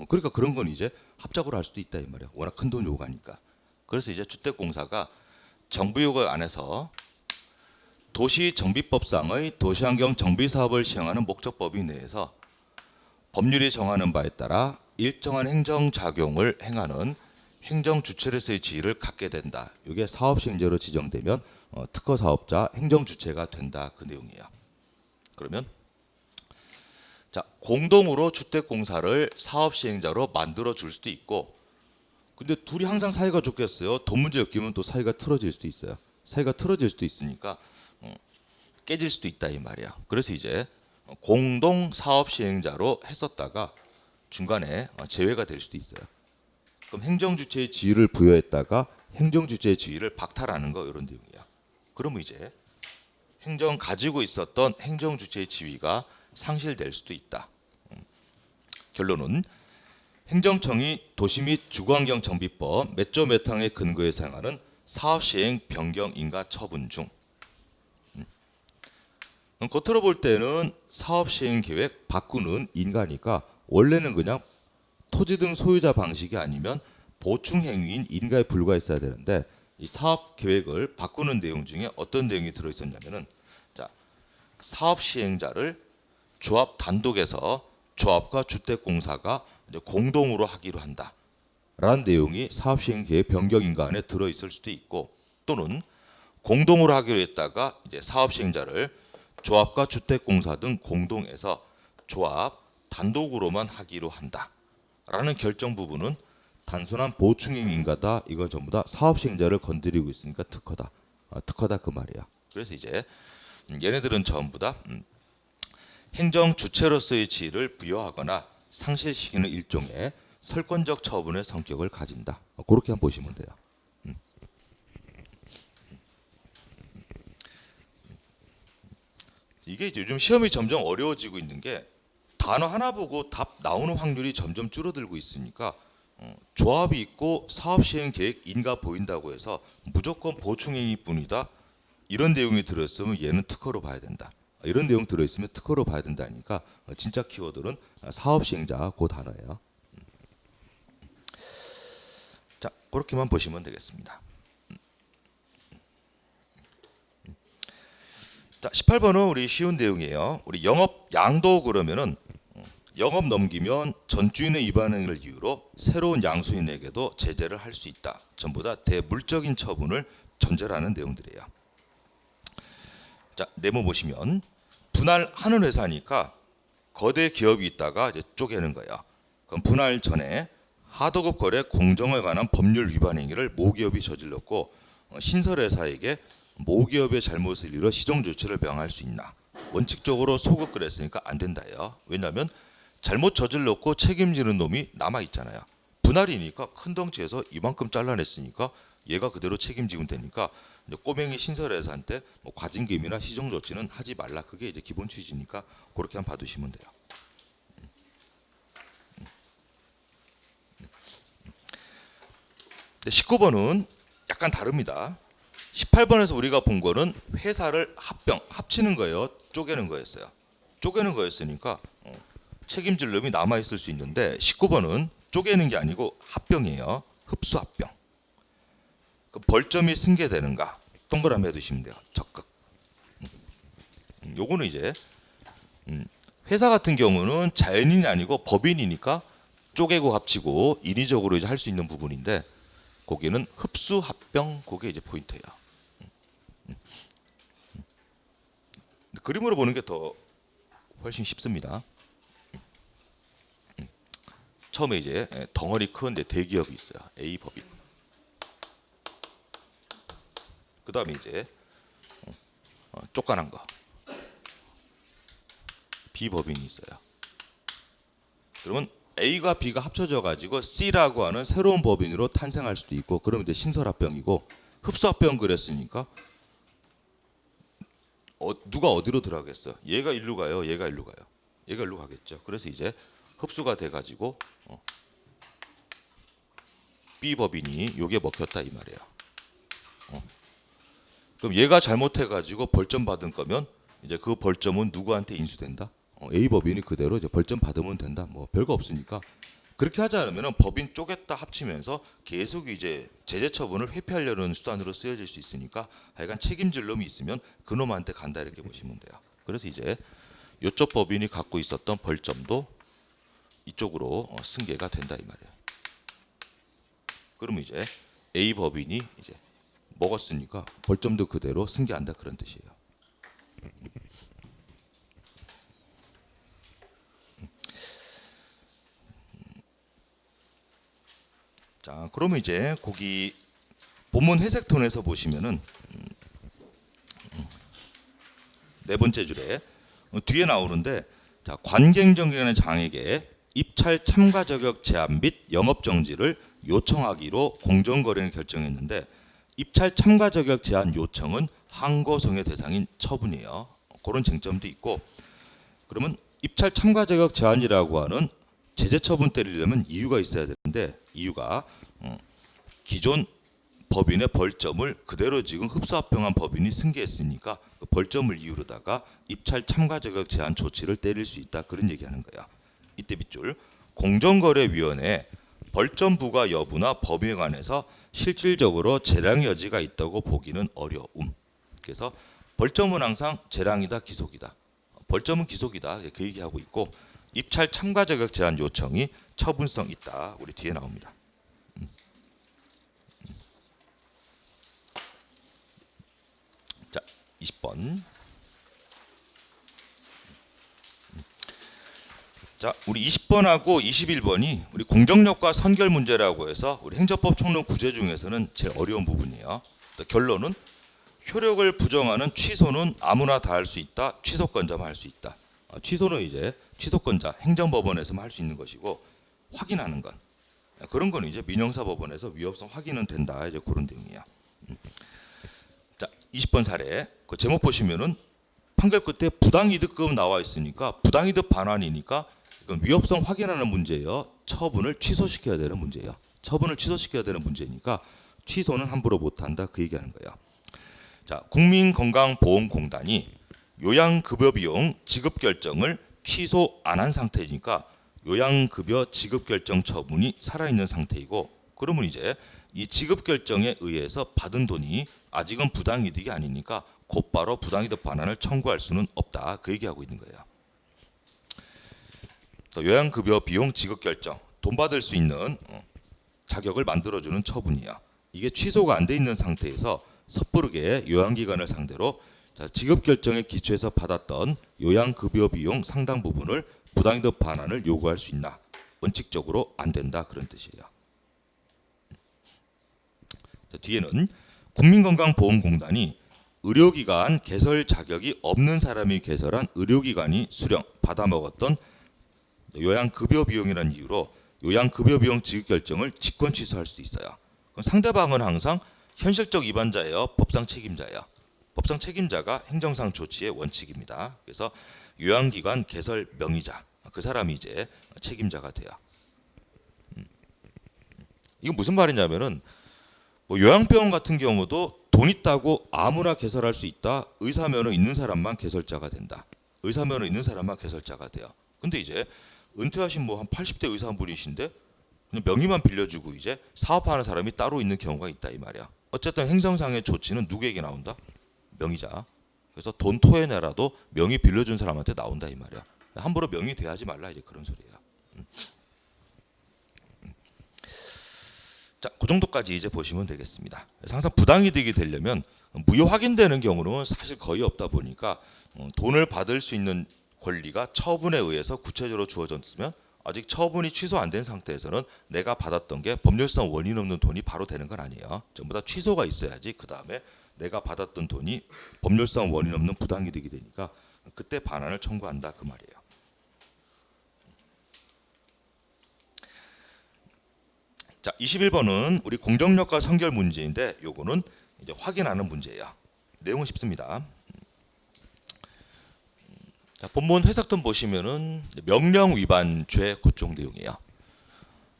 그러니까 그런 건 이제 합작으로 할 수도 있다 이 말이야. 워낙 큰 돈 요구하니까. 그래서 이제 주택공사가 정부 요구 안에서 도시정비법상의 도시환경 정비 사업을 시행하는 목적법이 내에서 법률이 정하는 바에 따라 일정한 행정 작용을 행하는 행정 주체로서의 지위를 갖게 된다. 이게 사업 시행자로 지정되면 특허 사업자 행정 주체가 된다 그 내용이에요. 그러면 자 공동으로 주택공사를 사업 시행자로 만들어 줄 수도 있고, 근데 둘이 항상 사이가 좋겠어요? 돈 문제 엮이면 또 사이가 틀어질 수도 있어요. 사이가 틀어질 수도 있으니까 깨질 수도 있다 이 말이야. 그래서 이제 공동 사업 시행자로 했었다가 중간에 제외가 될 수도 있어요. 그럼 행정 주체의 지위를 부여했다가 행정 주체의 지위를 박탈하는 거 이런 내용이야. 그러면 이제 행정 가지고 있었던 행정 주체의 지위가 상실될 수도 있다. 결론은 행정청이 도시 및 주거환경 정비법 몇 조 몇 항에 근거해서 행하는 사업 시행 변경 인가 처분 중 겉으로 볼 때는 사업 시행 계획 바꾸는 인가니까 원래는 그냥 토지 등 소유자 방식이 아니면 보충 행위인 인가에 불과했어야 되는데 이 사업 계획을 바꾸는 내용 중에 어떤 내용이 들어 있었냐면은 자 사업 시행자를 조합 단독에서 조합과 주택공사가 이제 공동으로 하기로 한다라는 내용이 사업 시행 계획 변경 인가 안에 들어 있을 수도 있고, 또는 공동으로 하기로 했다가 이제 사업 시행자를 조합과 주택공사 등 공동에서 조합 단독으로만 하기로 한다라는 결정 부분은 단순한 보충행 인가다. 이건 전부 다 사업 시행자를 건드리고 있으니까 특허다. 특허다 그 말이야. 그래서 이제 얘네들은 전부 다 행정 주체로서의 지위를 부여하거나 상실시키는 일종의 설권적 처분의 성격을 가진다. 그렇게 한번 보시면 돼요. 이게 이제 요즘 시험이 점점 어려워지고 있는 게 단어 하나 보고 답 나오는 확률이 점점 줄어들고 있으니까 조합이 있고 사업 시행 계획 인가 보인다고 해서 무조건 보충행위뿐이다 이런 내용이 들어있으면 얘는 특허로 봐야 된다. 이런 내용 들어있으면 특허로 봐야 된다니까 진짜 키워드는 사업 시행자 그 단어예요. 자 그렇게만 보시면 되겠습니다. 자 18번은 우리 쉬운 내용이에요. 우리 영업 양도 그러면은 영업 넘기면 전주인의 위반 행위를 이유로 새로운 양수인에게도 제재를 할 수 있다. 전부 다 대물적인 처분을 전제하는 내용들이에요. 자 네모 보시면 분할하는 회사니까 거대 기업이 있다가 이제 쪼개는 거예요. 그럼 분할 전에 하도급 거래 공정에 관한 법률 위반 행위를 모기업이 저질렀고 신설 회사에게 모기업의 잘못을 이뤄 시정 조치를 명할 수 있나? 원칙적으로 소급 그랬으니까 안 된다요. 왜냐하면 잘못 저질렀고 책임지는 놈이 남아 있잖아요. 분할이니까 큰 덩치에서 이만큼 잘라냈으니까 얘가 그대로 책임지면 되니까 이제 꼬맹이 신설회사한테 뭐 과징금이나 시정 조치는 하지 말라. 그게 이제 기본 취지니까 그렇게 한번 봐두시면 돼요. 근데 19번은 약간 다릅니다. 18번에서 우리가 본 거는 회사를 합치는 거예요. 쪼개는 거였어요. 쪼개는 거였으니까 책임질 놈이 남아 있을 수 있는데 19번은 쪼개는 게 아니고 합병이에요. 흡수 합병. 그 벌점이 승계되는가 동그라미 해두시면 돼요. 적극. 요거는 이제 회사 같은 경우는 자연인이 아니고 법인이니까 쪼개고 합치고 인위적으로 이제 할 수 있는 부분인데 거기는 흡수 합병 그게 이제 포인트예요. 그림으로 보는 게 더 훨씬 쉽습니다. 처음에 이제 덩어리 큰 대기업이 있어요. A 법인. 그 다음에 이제 쪼까난 거 B 법인이 있어요. 그러면 A가 B가 합쳐져 가지고 C라고 하는 새로운 법인으로 탄생할 수도 있고, 그러면 이제 신설합병이고 흡수합병 그랬으니까 누가 어디로 들어가겠어요? 얘가 일로 가요. 얘가 일로 가요. 얘가 일로 가겠죠. 그래서 이제 흡수가 돼가지고 B 법인이 요게 먹혔다 이 말이에요. 그럼 얘가 잘못해가지고 벌점 받은 거면 이제 그 벌점은 누구한테 인수된다? A 법인이 그대로 이제 벌점 받으면 된다. 뭐 별거 없으니까 그렇게 하지 않으면 법인 쪼갰다 합치면서 계속 이제 제재 처분을 회피하려는 수단으로 쓰여질 수 있으니까 하여간 책임질 놈이 있으면 그 놈한테 간다 이렇게 보시면 돼요. 그래서 이제 이쪽 법인이 갖고 있었던 벌점도 이쪽으로 승계가 된다 이 말이에요. 그러면 이제 A 법인이 이제 먹었으니까 벌점도 그대로 승계한다 그런 뜻이에요. 자, 그러면 이제 거기 본문 회색 톤에서 보시면은 네 번째 줄에 뒤에 나오는데 자, 관계행정기관의 장에게 입찰 참가 자격 제한 및 영업 정지를 요청하기로 공정거래는 결정했는데 입찰 참가 자격 제한 요청은 항고성의 대상인 처분이에요. 그런 쟁점도 있고 그러면 입찰 참가 자격 제한이라고 하는 제재 처분 때리려면 이유가 있어야 되는데 이유가 기존 법인의 벌점을 그대로 지금 흡수합병한 법인이 승계했으니까 그 벌점을 이유로다가 입찰 참가 자격 제한 조치를 때릴 수 있다 그런 얘기하는 거야. 이때 밑줄 공정거래위원회 벌점 부과 여부나 범위에 관해서 실질적으로 재량 여지가 있다고 보기는 어려움. 그래서 벌점은 항상 재량이다 기속이다. 벌점은 기속이다 그 얘기하고 있고 입찰 참가 자격 제한 요청이 처분성 있다. 우리 뒤에 나옵니다. 자, 20번. 자, 우리 20번하고 21번이 우리 공정력과 선결 문제라고 해서 우리 행정법 총론 구제 중에서는 제일 어려운 부분이에요. 결론은 효력을 부정하는 취소는 아무나 다 할 수 있다. 취소권자만 할 수 있다. 취소는 이제 취소권자 행정법원에서만 할 수 있는 것이고 확인하는 건 그런 거는 이제 민형사법원에서 위법성 확인은 된다. 이제 그런 내용이야. 자, 20번 사례 그 제목 보시면은 판결 끝에 부당이득금 나와 있으니까 부당이득 반환이니까 이건 위법성 확인하는 문제예요. 처분을 취소시켜야 되는 문제예요. 처분을 취소시켜야 되는 문제니까 취소는 함부로 못한다 그 얘기하는 거예요. 자, 국민건강보험공단이 요양급여 비용 지급 결정을 취소 안 한 상태니까 요양급여 지급 결정 처분이 살아있는 상태이고 그러면 이제 이 지급 결정에 의해서 받은 돈이 아직은 부당이득이 아니니까 곧바로 부당이득 반환을 청구할 수는 없다 그 얘기하고 있는 거예요. 또 요양급여 비용 지급 결정 돈 받을 수 있는 자격을 만들어주는 처분이야. 이게 취소가 안 돼 있는 상태에서 섣부르게 요양기관을 상대로 지급 결정에 기초해서 받았던 요양급여 비용 상당 부분을 부당이득 반환을 요구할 수 있나? 원칙적으로 안 된다 그런 뜻이에요. 자, 뒤에는 국민건강보험공단이 의료기관 개설 자격이 없는 사람이 개설한 의료기관이 수령 받아먹었던 요양급여 비용이라는 이유로 요양급여 비용 지급 결정을 직권 취소할 수도 있어요. 그럼 상대방은 항상 현실적 위반자예요, 법상 책임자예요. 법상 책임자가 행정상 조치의 원칙입니다. 그래서 요양기관 개설 명의자 그 사람이 이제 책임자가 돼요. 이건 무슨 말이냐면은 뭐 요양병원 같은 경우도 돈 있다고 아무나 개설할 수 있다. 의사면허 있는 사람만 개설자가 된다. 의사면허 있는 사람만 개설자가 돼요. 근데 이제 은퇴하신 뭐 한 80대 의사 한 분이신데 그냥 명의만 빌려주고 이제 사업하는 사람이 따로 있는 경우가 있다 이 말이야. 어쨌든 행정상의 조치는 누구에게 나온다? 명의자. 그래서 돈 토해내라도 명의 빌려준 사람한테 나온다 이 말이야. 함부로 명의 대하지 말라 이제 그런 소리예요. 자, 그 정도까지 이제 보시면 되겠습니다. 그래서 항상 부당이득이 되려면 무효 확인되는 경우는 사실 거의 없다 보니까 돈을 받을 수 있는 권리가 처분에 의해서 구체적으로 주어졌으면 아직 처분이 취소 안 된 상태에서는 내가 받았던 게 법률상 원인 없는 돈이 바로 되는 건 아니에요. 전부 다 취소가 있어야지 그 다음에 내가 받았던 돈이 법률상 원인 없는 부당이득이 되니까 그때 반환을 청구한다 그 말이에요. 자, 21번은 우리 공정력과 선결 문제인데 요거는 이제 확인하는 문제예요. 내용은 쉽습니다. 자, 본문 해석본 보시면은 명령 위반 죄 고쪽 내용이에요.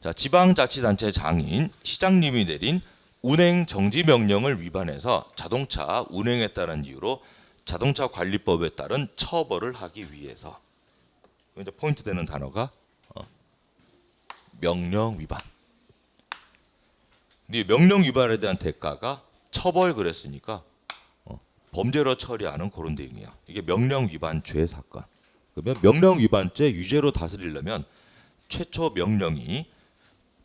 자, 지방자치단체 장인 시장님이 내린 운행 정지 명령을 위반해서 자동차 운행했다는 이유로 자동차 관리법에 따른 처벌을 하기 위해서. 이제 포인트 되는 단어가 명령 위반. 이 명령 위반에 대한 대가가 처벌 그랬으니까 범죄로 처리하는 그런 내용이야. 이게 명령 위반 죄 사건. 그러면 명령 위반죄 유죄로 다스리려면 최초 명령이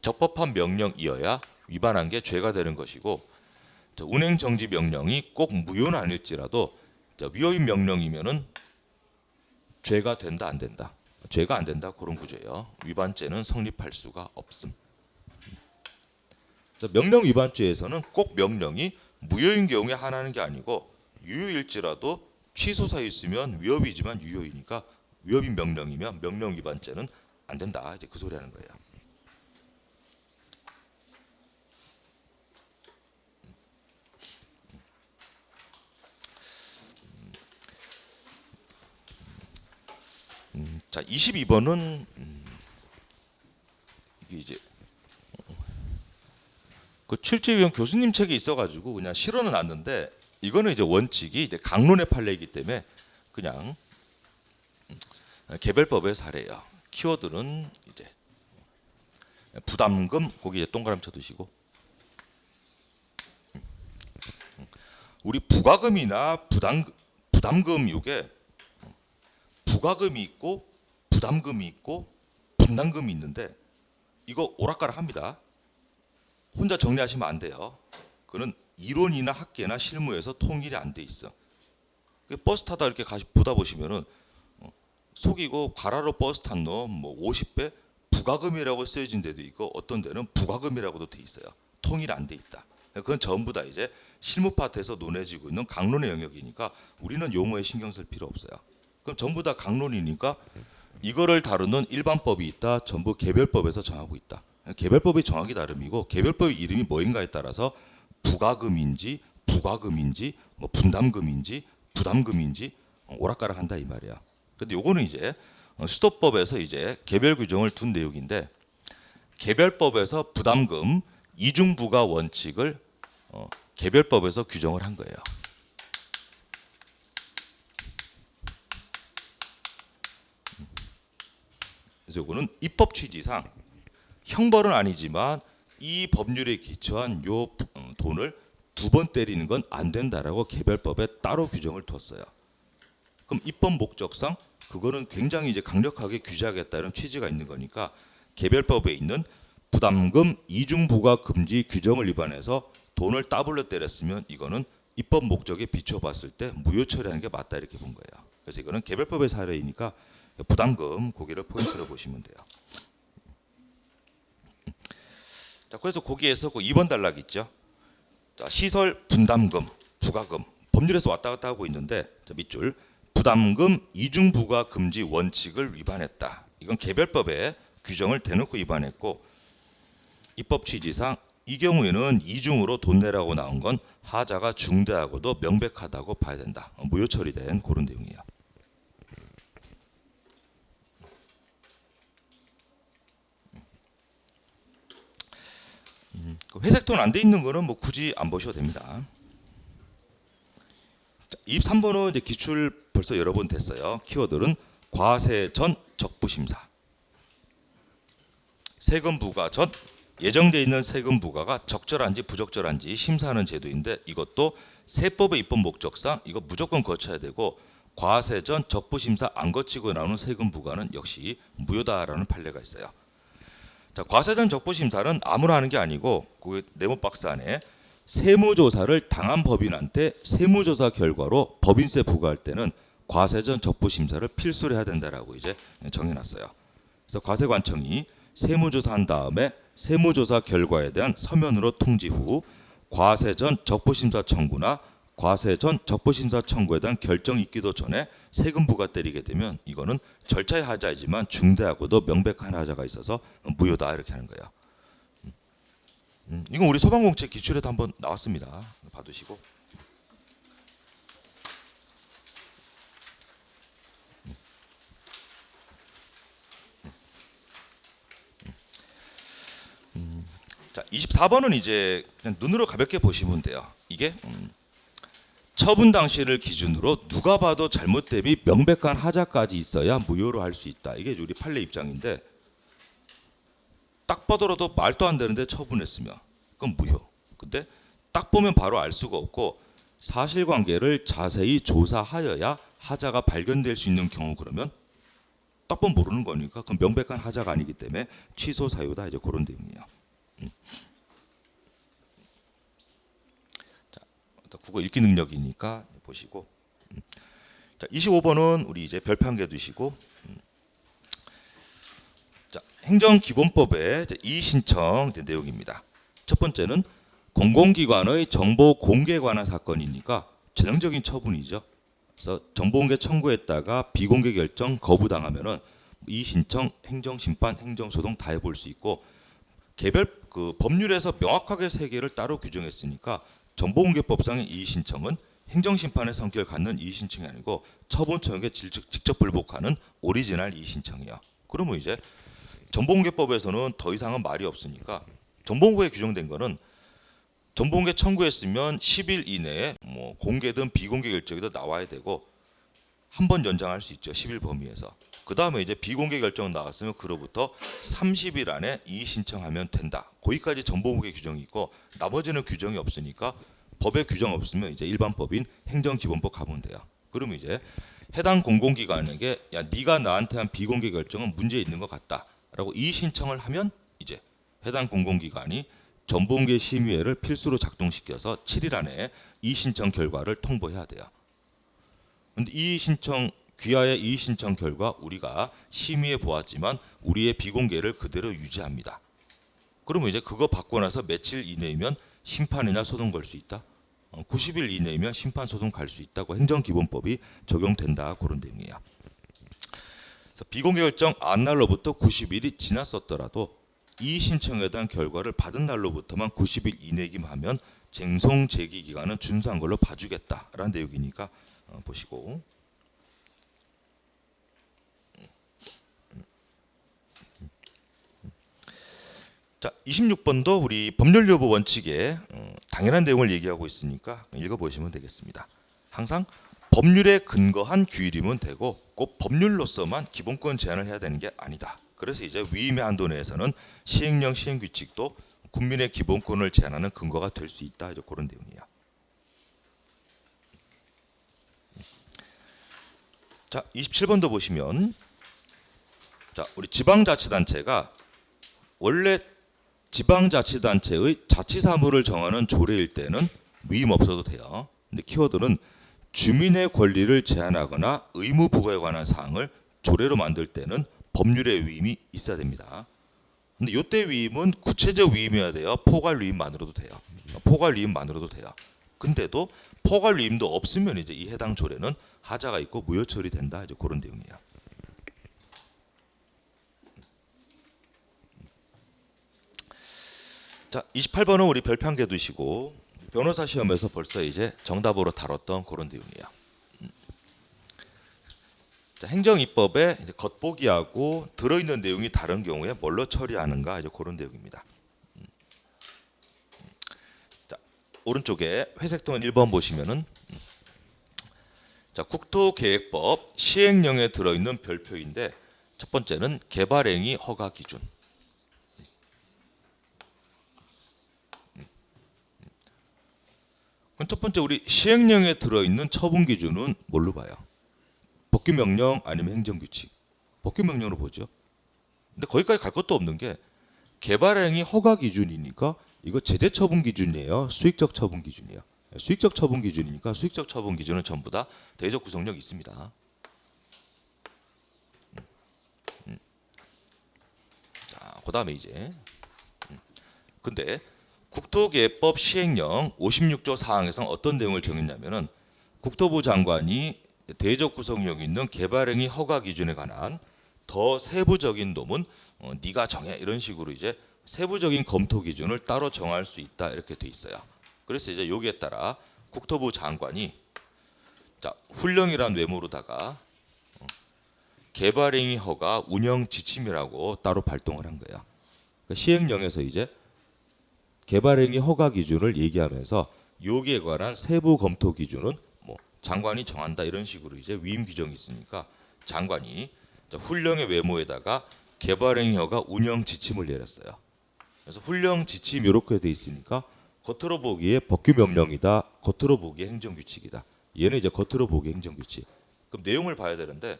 적법한 명령이어야 위반한 게 죄가 되는 것이고, 운행 정지 명령이 꼭 무효는 아닐지라도 위헌 명령이면은 죄가 된다 안 된다. 죄가 안 된다 그런 구조예요. 위반죄는 성립할 수가 없음. 명령 위반죄에서는 꼭 명령이 무효인 경우에 하나는 게 아니고 유효일지라도 취소 사유 있으면 위협이지만 유효이니까 위협인 명령이면 명령 위반죄는 안 된다. 이제 그 소리 하는 거예요. 자, 22번은 이게 이제 그 출제위원 교수님 책에 있어가지고 그냥 실어는 놨는데, 이거는 이제 원칙이 이제 강론의 판례이기 때문에 그냥 개별법의 사례예요. 키워드는 이제 부담금, 거기에 동그라미 쳐두시고, 우리 부과금이나 부담금 이게 부과금이 있고 부담금이 있고 분담금이 있는데 이거 오락가락합니다. 혼자 정리하시면 안 돼요. 그는 이론이나 학계나 실무에서 통일이 안 돼 있어. 버스 타다 이렇게 보다 보시면은 속이고 과라로 버스 탄 놈 뭐 50배 부과금이라고 쓰여진 데도 있고 어떤 데는 부과금이라고도 돼 있어요. 통일 안 돼 있다. 그건 전부 다 이제 실무 파트에서 논해지고 있는 강론의 영역이니까 우리는 용어에 신경 쓸 필요 없어요. 그럼 전부 다 강론이니까 이거를 다루는 일반법이 있다. 전부 개별법에서 정하고 있다. 개별법이 정하기 나름이고 개별법의 이름이 뭐인가에 따라서 부과금인지 부과금인지 뭐 분담금인지 부담금인지 오락가락한다 이 말이야. 근데 요거는 이제 수도법에서 이제 개별 규정을 둔 내용인데, 개별법에서 부담금 이중부과 원칙을 개별법에서 규정을 한 거예요. 그래서 요거는 입법 취지상 형벌은 아니지만 이 법률에 기초한 요 돈을 두 번 때리는 건 안 된다라고 개별법에 따로 규정을 뒀어요. 그럼 입법 목적상 그거는 굉장히 이제 강력하게 규제하겠다는 취지가 있는 거니까 개별법에 있는 부담금 이중부과 금지 규정을 위반해서 돈을 따블로 때렸으면 이거는 입법 목적에 비춰봤을 때 무효 처리하는 게 맞다 이렇게 본 거예요. 그래서 이거는 개별법의 사례이니까 부담금 고기를 포인트로 보시면 돼요. 자, 그래서 거기에서 그 2번 단락 있죠. 자, 시설 분담금, 부과금 법률에서 왔다 갔다 하고 있는데, 자, 밑줄 부담금 이중부과 금지 원칙을 위반했다. 이건 개별법에 규정을 대놓고 위반했고, 입법 취지상 이 경우에는 이중으로 돈 내라고 나온 건 하자가 중대하고도 명백하다고 봐야 된다. 무효 처리된 그런 내용이에요. 회색 톤 안 돼 있는 거는 뭐 굳이 안 보셔도 됩니다. 23번은 이제 기출 벌써 여러 번 됐어요. 키워드는 과세 전 적부 심사. 세금 부과 전 예정돼 있는 세금 부과가 적절한지 부적절한지 심사하는 제도인데, 이것도 세법의 입법 목적상 이거 무조건 거쳐야 되고, 과세 전 적부 심사 안 거치고 나오는 세금 부과는 역시 무효다라는 판례가 있어요. 자, 과세 전 적부 심사는 아무나 하는 게 아니고 그 네모 박스 안에 세무조사를 당한 법인한테 세무조사 결과로 법인세 부과할 때는 과세 전 적부 심사를 필수로 해야 된다라고 이제 정해놨어요. 그래서 과세관청이 세무조사한 다음에 세무조사 결과에 대한 서면으로 통지 후 과세 전 적부 심사 청구나 과세 전 적부 심사 청구에 대한 결정이 있기도 전에 세금 부과 때리게 되면 이거는 절차의 하자이지만 중대하고도 명백한 하자가 있어서 무효다 이렇게 하는 거예요. 이건 우리 소방공채 기출에도 한번 나왔습니다. 봐두시고. 자, 24번은 이제 그냥 눈으로 가볍게 보시면 돼요. 이게 처분 당시를 기준으로 누가 봐도 잘못됨이 명백한 하자까지 있어야 무효로 할 수 있다. 이게 우리 판례 입장인데 딱 보더라도 말도 안 되는데 처분했으면 그건 무효. 근데 딱 보면 바로 알 수가 없고 사실관계를 자세히 조사하여야 하자가 발견될 수 있는 경우 그러면 딱 보면 모르는 거니까 그건 명백한 하자가 아니기 때문에 취소 사유다. 이제 그런 내용이에요. 자, 국어 읽기 능력이니까 보시고. 자, 25번은 우리 이제 별표 한 개 두시고. 자, 행정기본법의 이의 신청 내용입니다. 첫 번째는 공공기관의 정보 공개에 관한 사건이니까 전형적인 처분이죠. 그래서 정보공개 청구했다가 비공개 결정 거부당하면은 이의 신청, 행정심판, 행정소송 다 해볼 수 있고 개별 그 법률에서 명확하게 세 개를 따로 규정했으니까 정보공개법상의 이의 신청은 행정심판의 성격을 갖는 이의 신청이 아니고 처분청에게 직접 불복하는 오리지널 이의 신청이야. 그러면 이제 정보공개법에서는 더 이상은 말이 없으니까 정보공개에 규정된 거는 정보공개 청구했으면 10일 이내에 뭐 공개든 비공개 결정이든 나와야 되고 한 번 연장할 수 있죠. 10일 범위에서. 그 다음에 이제 비공개 결정 나왔으면 그로부터 30일 안에 이의 신청하면 된다. 거기까지 정보공개 규정이 있고 나머지는 규정이 없으니까 법에 규정 없으면 이제 일반 법인 행정기본법 가면 돼요. 그러면 이제 해당 공공기관에게 야 네가 나한테 한 비공개 결정은 문제 있는 것 같다라고 이의 신청을 하면 이제 해당 공공기관이 정보공개 심의회를 필수로 작동시켜서 7일 안에 이의 신청 결과를 통보해야 돼요. 근데 이의 신청 귀하의 이의 신청 결과 우리가 심의해 보았지만 우리의 비공개를 그대로 유지합니다. 그러면 이제 그거 받고 나서 며칠 이내이면 심판이나 소송 걸 수 있다. 90일 이내이면 심판 소송 갈 수 있다고 행정기본법이 적용된다. 그런 내용이에요. 그래서 비공개 결정 안 날로부터 90일이 지났었더라도 이의 신청에 대한 결과를 받은 날로부터만 90일 이내기만 하면 쟁송 제기 기간은 준수한 걸로 봐주겠다라는 내용이니까 보시고. 자, 26번도 우리 법률 여부 원칙에 당연한 내용을 얘기하고 있으니까 읽어보시면 되겠습니다. 항상 법률에 근거한 규율이면 되고 꼭 법률로서만 기본권 제한을 해야 되는 게 아니다. 그래서 이제 위임의 한도 내에서는 시행령 시행규칙도 국민의 기본권을 제한하는 근거가 될 수 있다. 이제 그런 내용이에요. 자, 27번도 보시면 자, 우리 지방자치단체가 원래 지방자치단체의 자치사무를 정하는 조례일 때는 위임 없어도 돼요. 근데 키워드는 주민의 권리를 제한하거나 의무 부과에 관한 사항을 조례로 만들 때는 법률의 위임이 있어야 됩니다. 근데 이때 위임은 구체적 위임이어야 돼요. 포괄 위임만으로도 돼요. 포괄 위임만으로도 돼요. 근데도 포괄 위임도 없으면 이제 이 해당 조례는 하자가 있고 무효 처리된다. 이제 그런 내용이에요. 자, 28번은 우리 별표 한 개 두시고 변호사 시험에서 벌써 이제 정답으로 다뤘던 그런 내용이에요. 자, 행정입법에 이제 겉보기하고 들어있는 내용이 다른 경우에 뭘로 처리하는가 이제 그런 내용입니다. 자, 오른쪽에 회색톤 1번 보시면은 자, 국토계획법 시행령에 들어있는 별표인데 첫 번째는 개발행위 허가 기준. 그럼 첫 번째 우리 시행령에 들어있는 처분 기준은 뭘로 봐요? 법규명령 아니면 행정규칙? 법규명령으로 보죠. 근데 거기까지 갈 것도 없는 게 개발행위 허가 기준이니까 이거 제대 처분 기준이에요. 수익적 처분 기준이에요. 수익적 처분 기준이니까 수익적 처분 기준은 전부 다 대적 구속력 있습니다. 자, 그다음에 이제 근데 국토계획법 시행령 56조 사항에서 어떤 내용을 정했냐면은 국토부 장관이 대적 구속력 있는 개발행위 허가 기준에 관한 더 세부적인 놈은 네가 정해 이런 식으로 이제 세부적인 검토 기준을 따로 정할 수 있다 이렇게 돼 있어요. 그래서 이제 여기에 따라 국토부 장관이 자, 훈령이란 외모로다가 개발행위 허가 운영 지침이라고 따로 발동을 한 거예요. 그러니까 시행령에서 이제 개발행위 허가 기준을 얘기하면서 여기에 관한 세부 검토 기준은 뭐 장관이 정한다 이런 식으로 이제 위임 규정이 있으니까 장관이 훈령의 외모에다가 개발행위 허가 운영 지침을 내렸어요. 그래서 훈령 지침 이렇게 돼 있으니까 겉으로 보기에 법규 명령이다, 겉으로 보기에 행정규칙이다. 얘는 이제 겉으로 보기에 행정규칙. 그럼 내용을 봐야 되는데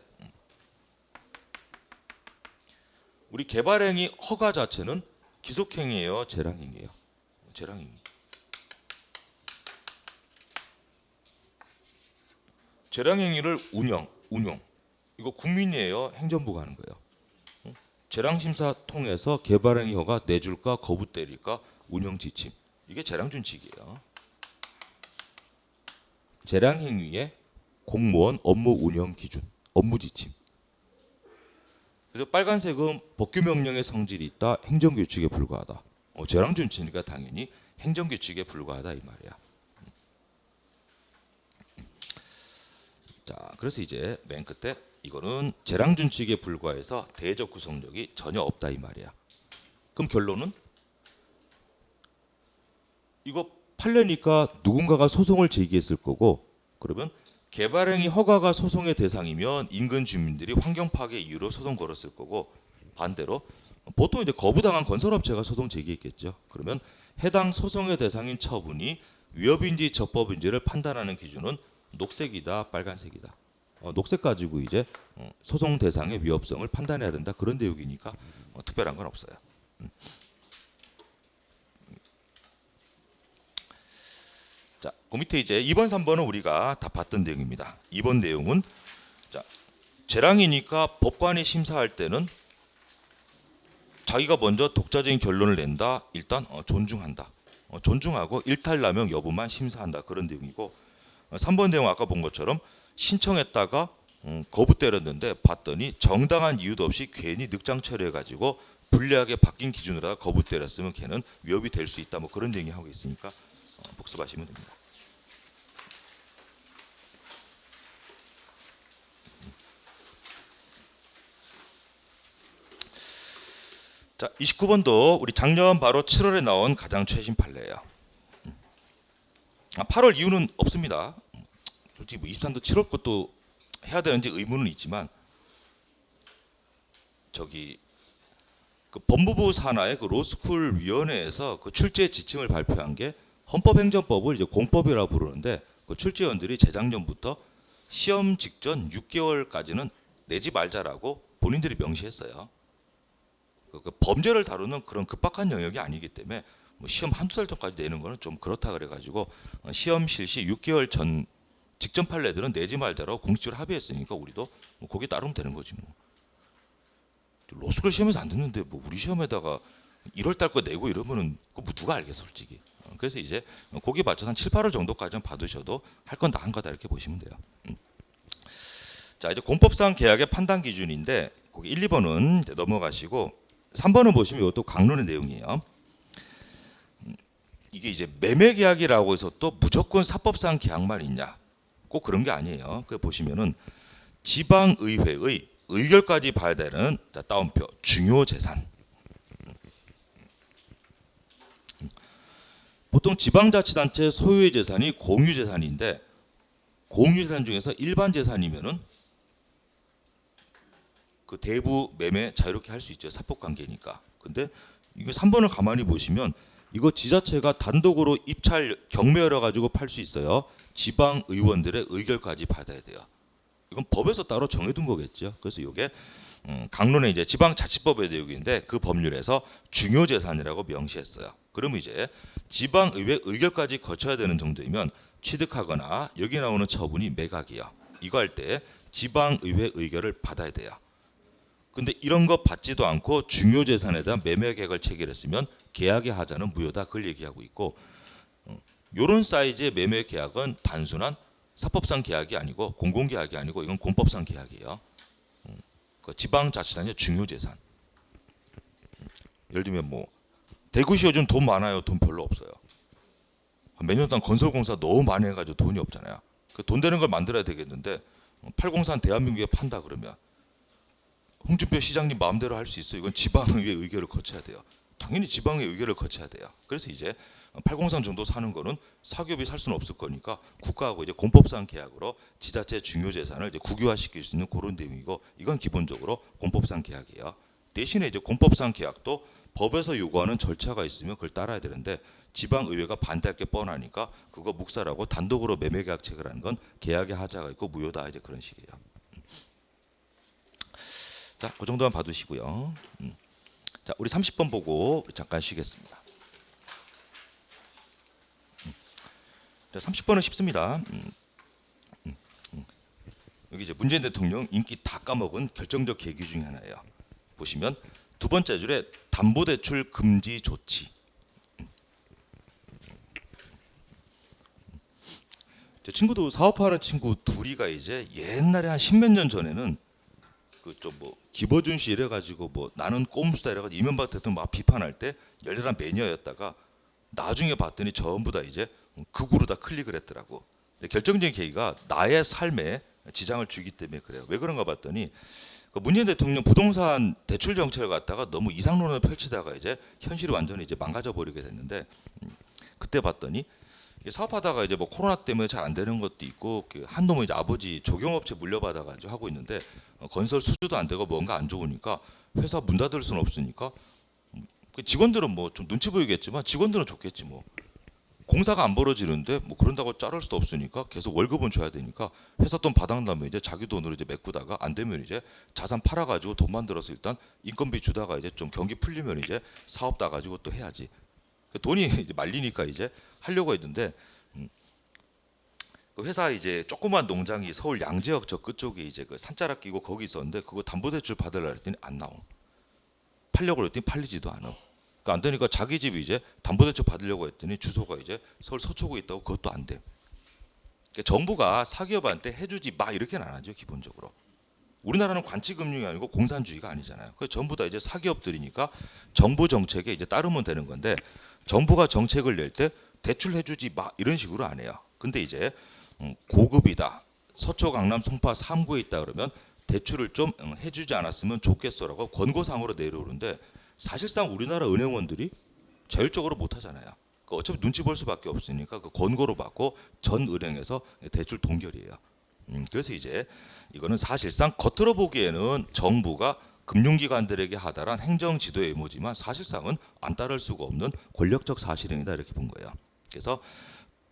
우리 개발행위 허가 자체는 기속행위예요, 재량행위예요? 재량행위. 재량행위를 운영 이거 국민이에요, 행정부가 하는 거예요. 재량심사 통해서 개발행위 허가 내줄까 거부 때릴까 운영 지침 이게 재량준칙이에요. 재량행위의 공무원 업무 운영 기준 업무 지침. 그래서 빨간색은 법규 명령의 성질이 있다, 행정규칙에 불과하다. 재량준칙이니까 당연히 행정규칙에 불과하다 이 말이야. 자, 그래서 이제 맨 끝에 이거는 재량준칙에 불과해서 대적 구속력이 전혀 없다 이 말이야. 그럼 결론은 이거 판례니까 누군가가 소송을 제기했을 거고, 그러면 개발행위 허가가 소송의 대상이면 인근 주민들이 환경 파괴 이유로 소송 걸었을 거고, 반대로 보통 이제 거부당한 건설업체가 소송 제기했겠죠. 그러면 해당 소송의 대상인 처분이 위법인지 적법인지를 판단하는 기준은 녹색이다, 빨간색이다. 녹색 가지고 이제 소송 대상의 위법성을 판단해야 된다 그런 내용이니까 특별한 건 없어요. 자, 그 밑에 이제 2번, 3번은 우리가 다 봤던 내용입니다. 2번 내용은 자, 재량이니까 법관이 심사할 때는 자기가 먼저 독자적인 결론을 낸다. 일단 존중한다. 존중하고 일탈남용 여부만 심사한다 그런 내용이고, 3번 내용 아까 본 것처럼 신청했다가 거부 때렸는데 봤더니 정당한 이유도 없이 괜히 늑장 처리해가지고 불리하게 바뀐 기준으로 거부 때렸으면 걔는 위협이 될 수 있다 뭐 그런 얘기 하고 있으니까 복습하시면 됩니다. 자, 29번도 우리 작년 바로 7월에 나온 가장 최신 판례예요. 8월 이유는 없습니다. 솔직히 뭐 23도 7월 것도 해야 되는지 의문은 있지만 저기 그 법무부 산하의 그 로스쿨 위원회에서 그 출제 지침을 발표한 게 헌법행정법을 이제 공법이라고 부르는데, 그 출제위원들이 재작년부터 시험 직전 6개월까지는 내지 말자라고 본인들이 명시했어요. 그 범죄를 다루는 그런 급박한 영역이 아니기 때문에 뭐 시험 한두 달 전까지 내는 거는 좀 그렇다 그래가지고 시험 실시 6개월 전 직전 판례들은 내지 말자라고 공식적으로 합의했으니까 우리도 뭐 거기에 따르면 되는 거지 뭐. 로스쿨 시험에서 안 듣는데 뭐 우리 시험에다가 1월 달 거 내고 이러면은 그 뭐 누가 알겠어 솔직히. 그래서 이제 거기 맞춰서 한 7, 8월 정도까지는 받으셔도 할 건 다 한 거다 이렇게 보시면 돼요. 자, 이제 공법상 계약의 판단 기준인데 거기 1, 2번은 이제 넘어가시고 3번은 보시면 이것도 강론의 내용이에요. 이게 이제 매매 계약이라고 해서 또 무조건 사법상 계약만 있냐? 꼭 그런 게 아니에요. 그 보시면은 지방의회의 의결까지 봐야 되는, 자, 따옴표 중요 재산. 보통 지방자치단체 소유의 재산이 공유재산인데 공유재산 중에서 일반 재산이면은 그 대부 매매 자유롭게 할 수 있죠. 사법관계니까. 근데 이거 3번을 가만히 보시면 이거 지자체가 단독으로 입찰 경매열어 가지고 팔 수 있어요. 지방 의원들의 의결까지 받아야 돼요. 이건 법에서 따로 정해둔 거겠죠. 그래서 이게 강론의 이제 지방자치법의 내용인데 그 법률에서 중요재산이라고 명시했어요. 그러면 이제 지방의회 의결까지 거쳐야 되는 정도이면 취득하거나 여기 나오는 처분이 매각이에요. 이거 할 때 지방의회 의결을 받아야 돼요. 근데 이런 거 받지도 않고 중요재산에 대한 매매 계약을 체결했으면 계약의 하자는 무효다 그걸 얘기하고 있고, 이런 사이즈의 매매 계약은 단순한 사법상 계약이 아니고 공공계약이 아니고 이건 공법상 계약이에요. 그 지방자치단의 중요재산. 예를 들면 뭐 대구시 요즘 돈 많아요? 돈 별로 없어요. 몇 년 동안 건설공사 너무 많이 해가지고 돈이 없잖아요. 그 돈 되는 걸 만들어야 되겠는데 팔공산 대한민국에 판다 그러면 홍준표 시장님 마음대로 할 수 있어요. 이건 지방의회 의결을 거쳐야 돼요. 당연히 지방의 의결을 거쳐야 돼요. 그래서 이제 803 정도 사는 거는 사기업이 살 수는 없을 거니까 국가하고 이제 공법상 계약으로 지자체 중요 재산을 이제 국유화시킬 수 있는 그런 내용이고, 이건 기본적으로 공법상 계약이에요. 대신에 이제 공법상 계약도 법에서 요구하는 절차가 있으면 그걸 따라야 되는데, 지방 의회가 반대할 게 뻔하니까 그거 묵살하고 단독으로 매매 계약 체결하는 건 계약의 하자가 있고 무효다, 이제 그런 식이에요. 자, 그 정도만 봐두시고요. 자, 우리 30번 보고 잠깐 쉬겠습니다. 자, 30번은 쉽습니다. 여기 이제 문재인 대통령 인기 다 까먹은 결정적 계기 중에 하나예요. 보시면 두 번째 줄에 담보대출 금지 조치. 제 친구도 사업하는 친구 둘이가 이제 옛날에 한 십몇 년 전에는 그 좀 뭐 기버준 씨 이래가지고 뭐 나는 꼼수다 이래가지고 이명박 대통령 막 비판할 때 열렬한 매니아였다가 나중에 봤더니 전부 다 이제 극우로 다 클릭을 했더라고. 근데 결정적인 계기가 나의 삶에 지장을 주기 때문에 그래요. 왜 그런가 봤더니 그 문재인 대통령 부동산 대출 정책을 갖다가 너무 이상론을 펼치다가 이제 현실이 완전히 이제 망가져 버리게 됐는데, 그때 봤더니 사업하다가 이제 뭐 코로나 때문에 잘 안 되는 것도 있고, 그 한 놈은 이제 아버지 조경업체 물려받아 가지고 하고 있는데 건설 수주도 안 되고 뭔가 안 좋으니까 회사 문 닫을 수는 없으니까 그 직원들은 뭐 좀 눈치 보이겠지만 직원들은 좋겠지 뭐. 공사가 안 벌어지는데 뭐 그런다고 자를 수도 없으니까 계속 월급은 줘야 되니까 회사 돈 받아나면 이제 자기 돈으로 이제 메꾸다가 안 되면 이제 자산 팔아가지고 돈 만들어서 일단 인건비 주다가 이제 좀 경기 풀리면 이제 사업 다 가지고 또 해야지. 돈이 이제 말리니까 이제 하려고 했는데, 그 회사 이제 조그만 농장이 서울 양재역 저 끝쪽에 이제 그 산자락 끼고 거기 있었는데 그거 담보대출 받으려 했더니 안 나옴. 팔려고 했더니 팔리지도 않아. 그러니까 안 되니까 자기 집이 이제 담보대출 받으려고 했더니 주소가 이제 서울 서초구에 있다고 그것도 안 돼. 그러니까 정부가 사기업한테 해주지 마 이렇게는 안 하죠 기본적으로. 우리나라는 관치금융이 아니고 공산주의가 아니잖아요. 그 전부 다 이제 사기업들이니까 정부 정책에 이제 따르면 되는 건데, 정부가 정책을 낼 때 대출 해주지 마 이런 식으로 안 해요. 근데 이제 고급이다, 서초, 강남, 송파 3구에 있다 그러면 대출을 좀 해주지 않았으면 좋겠어라고 권고사항으로 내려오는데, 사실상 우리나라 은행원들이 자율적으로 못 하잖아요. 그 어차피 눈치 볼 수밖에 없으니까 그 권고로 받고 전 은행에서 대출 동결이에요. 그래서 이제 이거는 사실상 겉으로 보기에는 정부가 금융기관들에게 하달한 행정지도의 의무지만 사실상은 안 따를 수가 없는 권력적 사실행위다 이렇게 본 거예요. 그래서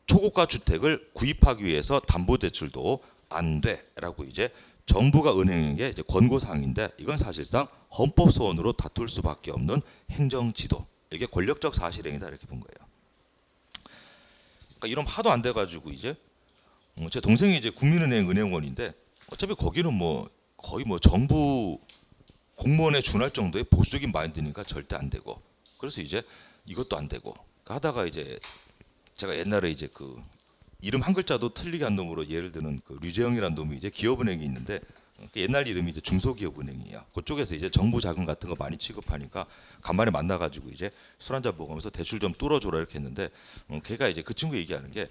초고가 주택을 구입하기 위해서 담보대출도 안 돼라고 이제 정부가 은행에게 이제 권고사항인데, 이건 사실상 헌법 소원으로 다툴 수밖에 없는 행정지도, 이게 권력적 사실행위다 이렇게 본 거예요. 그러니까 이런 하도 안 돼가지고 이제 제 동생이 이제 국민은행 은행원인데 어차피 거기는 뭐 거의 뭐 정부 공무원에 준할 정도의 보수적인 마인드니까 절대 안 되고, 그래서 이제 이것도 안 되고 하다가 이제 제가 옛날에 이제 그 이름 한 글자도 틀리게 한 놈으로 예를 드는 그 류재영이라는 놈이 이제 기업은행이 있는데, 그 옛날 이름이 이제 중소기업은행이에요. 그쪽에서 이제 정부 자금 같은 거 많이 취급하니까 간만에 만나가지고 이제 술 한잔 먹으면서 대출 좀 뚫어줘라 이렇게 했는데, 걔가 이제 그 친구 얘기하는 게,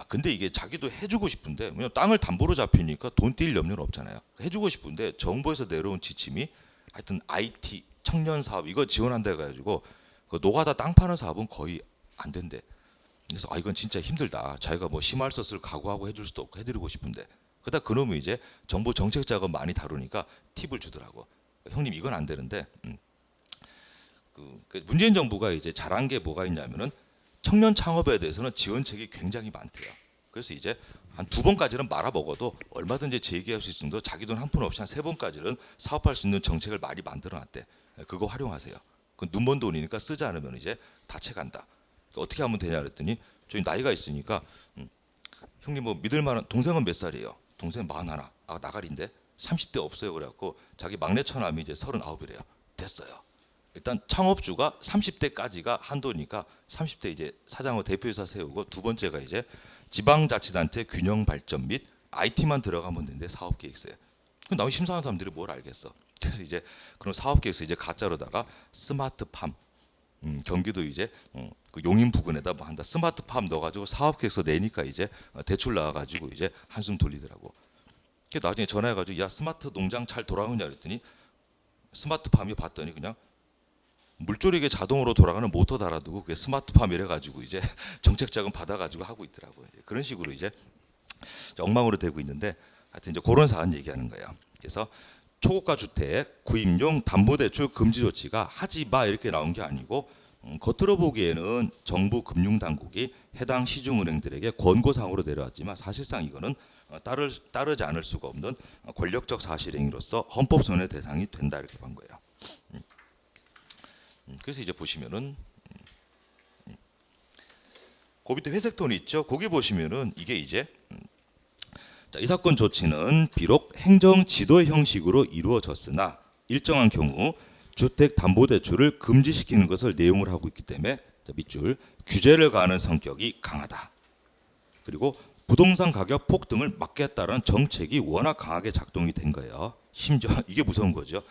근데 이게 자기도 해주고 싶은데 왜냐면 땅을 담보로 잡히니까 돈 뛸 염려는 없잖아요. 해주고 싶은데 정부에서 내려온 지침이 하여튼 IT 청년 사업 이거 지원한다 해가지고 그 노가다 땅 파는 사업은 거의 안 된대. 그래서 이건 진짜 힘들다. 자기가 뭐 심할서스를 각오하고 해줄 수도 없고 해드리고 싶은데, 그러다 그놈이 이제 정부 정책 자금 많이 다루니까 팁을 주더라고. 형님 이건 안 되는데, 그 문재인 정부가 이제 잘한 게 뭐가 있냐면은 청년 창업에 대해서는 지원책이 굉장히 많대요. 그래서 이제 한 2번까지는 말아먹어도 얼마든지 재기할 수 있을 정도, 자기 돈 한 푼 없이 한 3번까지는 사업할 수 있는 정책을 많이 만들어놨대. 그거 활용하세요. 그 눈먼 돈이니까 쓰지 않으면 이제 다채간다. 어떻게 하면 되냐 그랬더니 저희 나이가 있으니까 형님 뭐 믿을 만한, 동생은 몇 살이에요? 동생 41. 나가리인데 30대 없어요. 그래갖고 자기 막내 처남이 이제 39이래요. 됐어요. 일단 창업주가 30대까지가 한도니까 30대 이제 사장으로 대표이사 세우고, 두 번째가 이제 지방자치단체 균형 발전 및 IT만 들어가면 되는데 사업 계획서에. 그럼 나머지 심사하는 사람들이 뭘 알겠어. 그래서 이제 그런 사업 계획서 이제 가짜로다가 스마트팜, 경기도 이제 그 용인 부근에다 뭐 한다. 스마트팜 넣어가지고 사업 계획서 내니까 이제 대출 나와가지고 이제 한숨 돌리더라고. 나중에 전화해가지고 야 스마트 농장 잘 돌아오냐 그랬더니 스마트팜이 봤더니 그냥 물조리개 자동으로 돌아가는 모터 달아두고 그게 스마트팜 이래 가지고 이제 정책 자금 받아 가지고 하고 있더라고요. 그런 식으로 이제 엉망으로 되고 있는데 하여튼 이제 그런 사안 얘기하는 거예요. 그래서 초고가 주택 구입용 담보대출 금지 조치가 하지 마 이렇게 나온 게 아니고 겉으로 보기에는 정부 금융당국이 해당 시중은행들에게 권고사항으로 내려왔지만 사실상 이거는 따르지 않을 수가 없는 권력적 사실행위로서 헌법소원의 대상이 된다 이렇게 본 거예요. 그래서 이제 보시면은 그 밑에 회색 톤이 있죠. 거기 보시면은 이게 이제 이 사건 조치는 비록 행정 지도의 형식으로 이루어졌으나 일정한 경우 주택담보대출을 금지시키는 것을 내용을 하고 있기 때문에 밑줄 규제를 가하는 성격이 강하다. 그리고 부동산 가격 폭등을 막겠다는 정책이 워낙 강하게 작동이 된 거예요. 심지어 이게 무서운 거죠.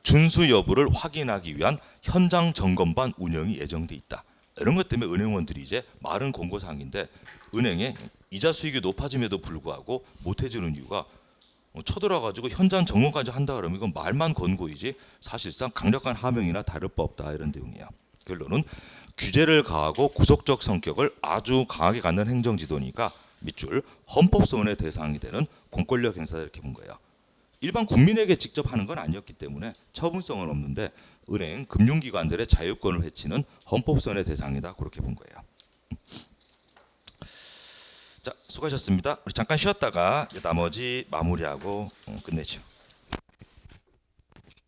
준수 여부를 확인하기 위한 현장 점검반 운영이 예정돼 있다. 이런 것 때문에 은행원들이 이제 말은 공고사항인데 은행에 이자 수익이 높아짐에도 불구하고 못 해주는 이유가 쳐들어가지고 현장 점검까지 한다 그러면 이건 말만 권고이지 사실상 강력한 하명이나 다를 바 없다 이런 내용이에요. 결론은 규제를 가하고 구속적 성격을 아주 강하게 갖는 행정지도니까 밑줄 헌법소원의 대상이 되는 공권력 행사다 이렇게 본 거예요. 일반 국민에게 직접 하는 건 아니었기 때문에 처분성은 없는데 은행, 금융기관들의 자유권을 해치는 헌법소원의 대상이다 그렇게 본 거예요. 자, 수고하셨습니다. 우리 잠깐 쉬었다가 나머지 마무리하고 끝내죠.